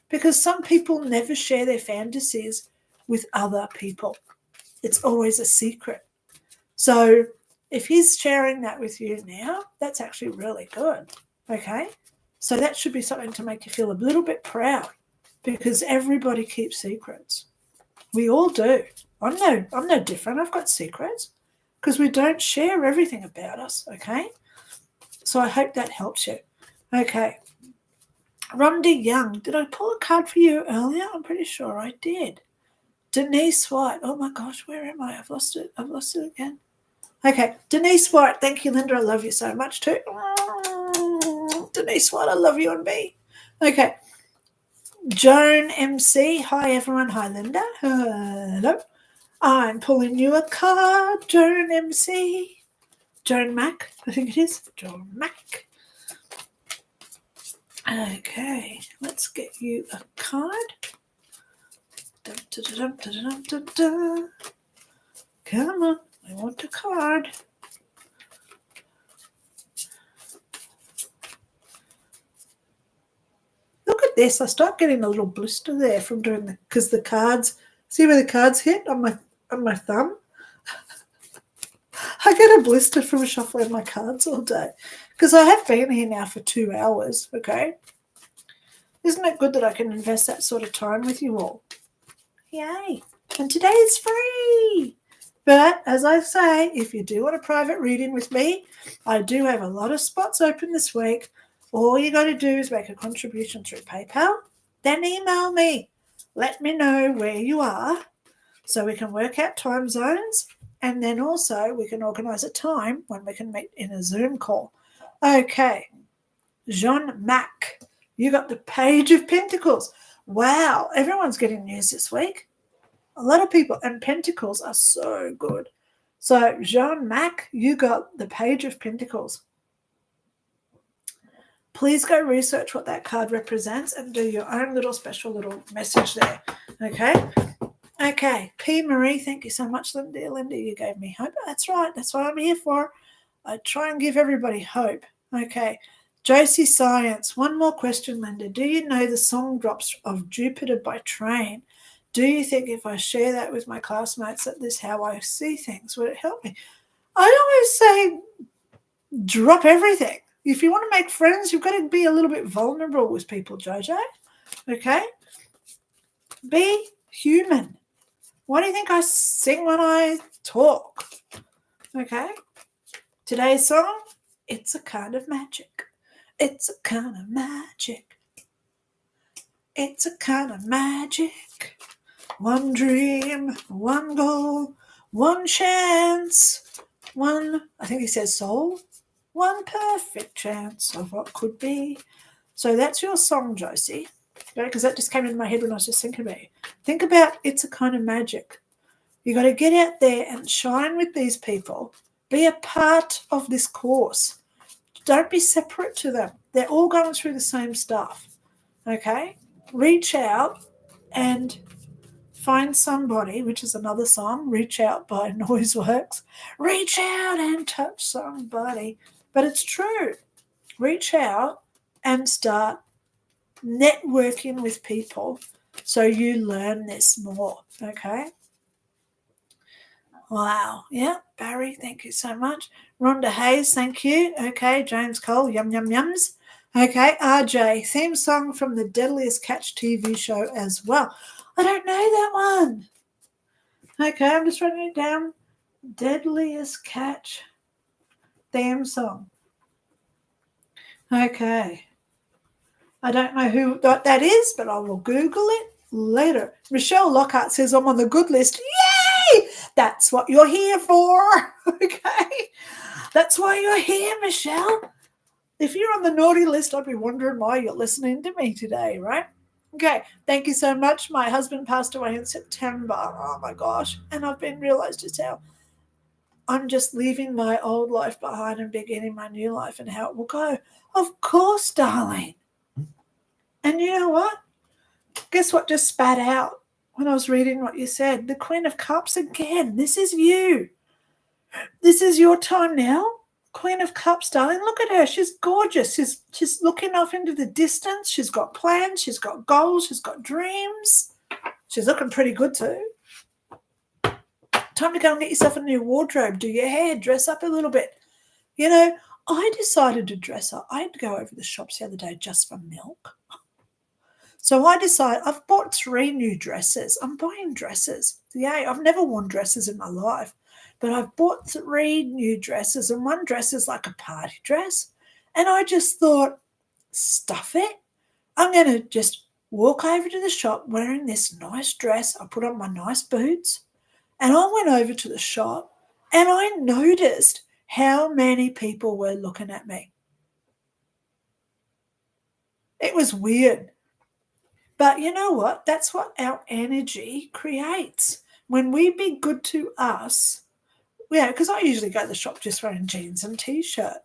Because some people never share their fantasies with other people. It's always a secret. So if he's sharing that with you now, that's actually really good, okay? So that should be something to make you feel a little bit proud because everybody keeps secrets. We all do. I'm no different. I've got secrets because we don't share everything about us, okay? So I hope that helps you. Okay. Rhonda Young. Did I pull a card for you earlier? I'm pretty sure I did. Denise White. Oh my gosh, where am I? I've lost it. I've lost it again. Okay. Denise White. Thank you, Linda. I love you so much too. Denise White, I love you and me. Okay. Joan MC. Hi, everyone. Hi, Linda. Hello. I'm pulling you a card, Joan MC. Joan Mack, I think it is. Joan Mack. Okay, let's get you a card. Dun, dun, dun, dun, dun, dun, dun. Come on, I want a card. Look at this. I start getting a little blister there from doing because the cards. See where the cards hit on my thumb? I get a blister from shuffling my cards all day because I have been here now for 2 hours, okay? Isn't it good that I can invest that sort of time with you all? Yay. And today is free. But as I say, if you do want a private reading with me, I do have a lot of spots open this week. All you got to do is make a contribution through PayPal, then email me. Let me know where you are so we can work out time zones, and then also we can organise a time when we can meet in a Zoom call. Okay, Jean Mac, you got the Page of Pentacles. Wow, everyone's getting news this week. A lot of people, and Pentacles are so good. So Jean Mac, you got the Page of Pentacles. Please go research what that card represents and do your own little special little message there. Okay. P. Marie, thank you so much, Linda. You gave me hope. That's right. That's what I'm here for. I try and give everybody hope. Okay. Josie Science, one more question, Linda. Do you know the song Drops of Jupiter by Train? Do you think if I share that with my classmates that this is how I see things, would it help me? I always say drop everything. If you want to make friends, you've got to be a little bit vulnerable with people, Jojo. Okay? Be human. Why do you think I sing when I talk? Okay? Today's song, It's a Kind of Magic. It's a kind of magic. It's a kind of magic. One dream, one goal, one chance, one, I think he says soul, one perfect chance of what could be. So that's your song, Josie, because that just came into my head when I was just thinking about you. Think about It's a Kind of Magic. You got to get out there and shine with these people. Be a part of this course. Don't be separate to them. They're all going through the same stuff. Okay? Reach out and find somebody, which is another song, Reach Out by Noiseworks. Reach out and touch somebody. But it's true. Reach out and start networking with people so you learn this more. Okay? Wow. Yeah. Barry, thank you so much. Rhonda Hayes, thank you. Okay. James Cole, yum, yum, yums. Okay. RJ, theme song from the Deadliest Catch TV show as well. I don't know that one. Okay. I'm just writing it down. Deadliest Catch theme song. Okay. I don't know who that is, but I will Google it later. Michelle Lockhart says I'm on the good list. Yay! That's what you're here for. Okay. That's why you're here, Michelle. If you're on the naughty list, I'd be wondering why you're listening to me today, right? Okay. Thank you so much. My husband passed away in September. Oh my gosh. And I've been realized just how I'm just leaving my old life behind and beginning my new life and how it will go. Of course, darling. And you know what? Guess what just spat out when I was reading what you said? The Queen of Cups again. This is you. This is your time now. Queen of Cups, darling. Look at her. She's gorgeous. She's looking off into the distance. She's got plans. She's got goals. She's got dreams. She's looking pretty good too. Time to go and get yourself a new wardrobe. Do your hair. Dress up a little bit. You know, I decided to dress up. I had to go over to the shops the other day just for milk. So I decided I've bought 3 new dresses. I'm buying dresses. Yay, I've never worn dresses in my life. But I've bought 3 new dresses, and one dress is like a party dress. And I just thought, stuff it. I'm going to just walk over to the shop wearing this nice dress. I put on my nice boots, and I went over to the shop, and I noticed how many people were looking at me. It was weird. But you know what? That's what our energy creates. When we be good to us, because I usually go to the shop just wearing jeans and T-shirt.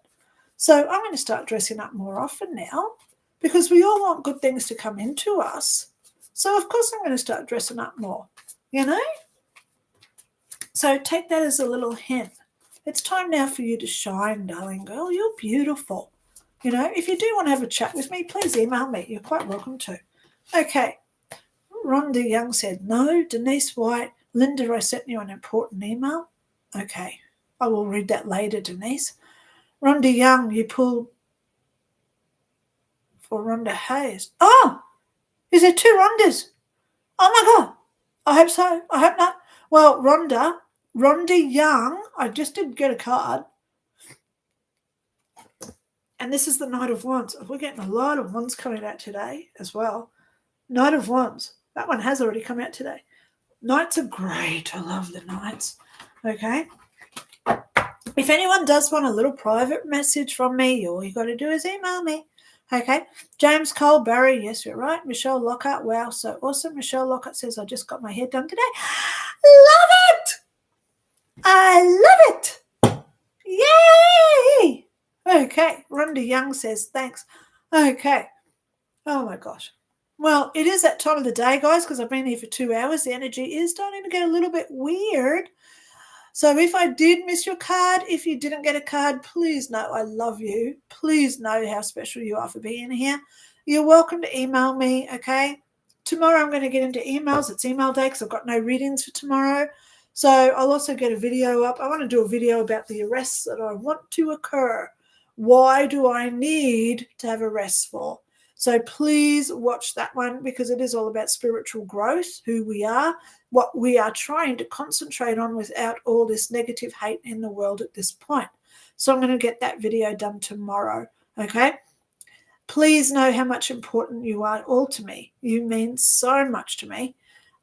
So I'm going to start dressing up more often now because we all want good things to come into us. So, of course, I'm going to start dressing up more, you know? So take that as a little hint. It's time now for you to shine, darling girl. You're beautiful. You know, if you do want to have a chat with me, please email me. You're quite welcome to. Okay. Rhonda Young said, no. Denise White, Linda, I sent you an important email. Okay. I will read that later, Denise. Rhonda Young, you pulled for Rhonda Hayes. Oh, is there 2 Rhondas? Oh, my God. I hope so. I hope not. Well, Rhonda Young, I just did get a card. And this is the Knight of Wands. We're getting a lot of wands coming out today as well. Knight of Wands. That one has already come out today. Knights are great. I love the Knights. Okay. If anyone does want a little private message from me, all you got to do is email me. Okay. James Cole, Barry, yes, you're right. Michelle Lockhart, wow, so awesome. Michelle Lockhart says, I just got my hair done today. Love it. I love it. Yay. Okay. Rhonda Young says, thanks. Okay. Oh my gosh. Well, it is that time of the day, guys, because I've been here for 2 hours. The energy is starting to get a little bit weird. So if I did miss your card, if you didn't get a card, please know I love you. Please know how special you are for being here. You're welcome to email me, okay? Tomorrow I'm going to get into emails. It's email day because I've got no readings for tomorrow. So I'll also get a video up. I want to do a video about the arrests that I want to occur. Why do I need to have arrests for? So please watch that one because it is all about spiritual growth, who we are, what we are trying to concentrate on without all this negative hate in the world at this point. So I'm going to get that video done tomorrow, okay? Please know how much important you are all to me. You mean so much to me.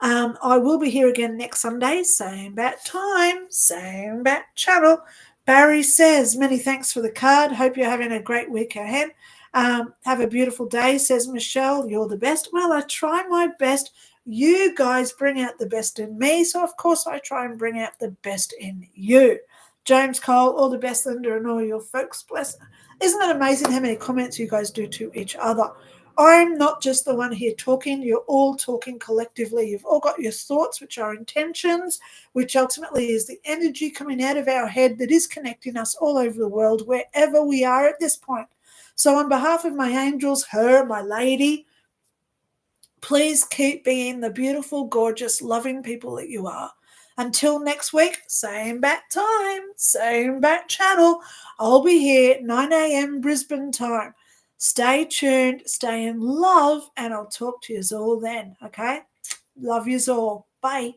I will be here again next Sunday, same bat time, same bat channel. Barry says, many thanks for the card. Hope you're having a great week ahead. Have a beautiful day, says Michelle. You're the best. Well, I try my best. You guys bring out the best in me, so of course I try and bring out the best in you. James Cole, all the best, Linda, and all your folks. Bless. Isn't it amazing how many comments you guys do to each other? I'm not just the one here talking. You're all talking collectively. You've all got your thoughts, which are intentions, which ultimately is the energy coming out of our head that is connecting us all over the world, wherever we are at this point. So on behalf of my angels, her, my lady, please keep being the beautiful, gorgeous, loving people that you are. Until next week, same bat time, same bat channel. I'll be here 9 a.m. Brisbane time. Stay tuned, stay in love, and I'll talk to you all then, okay? Love yous all. Bye.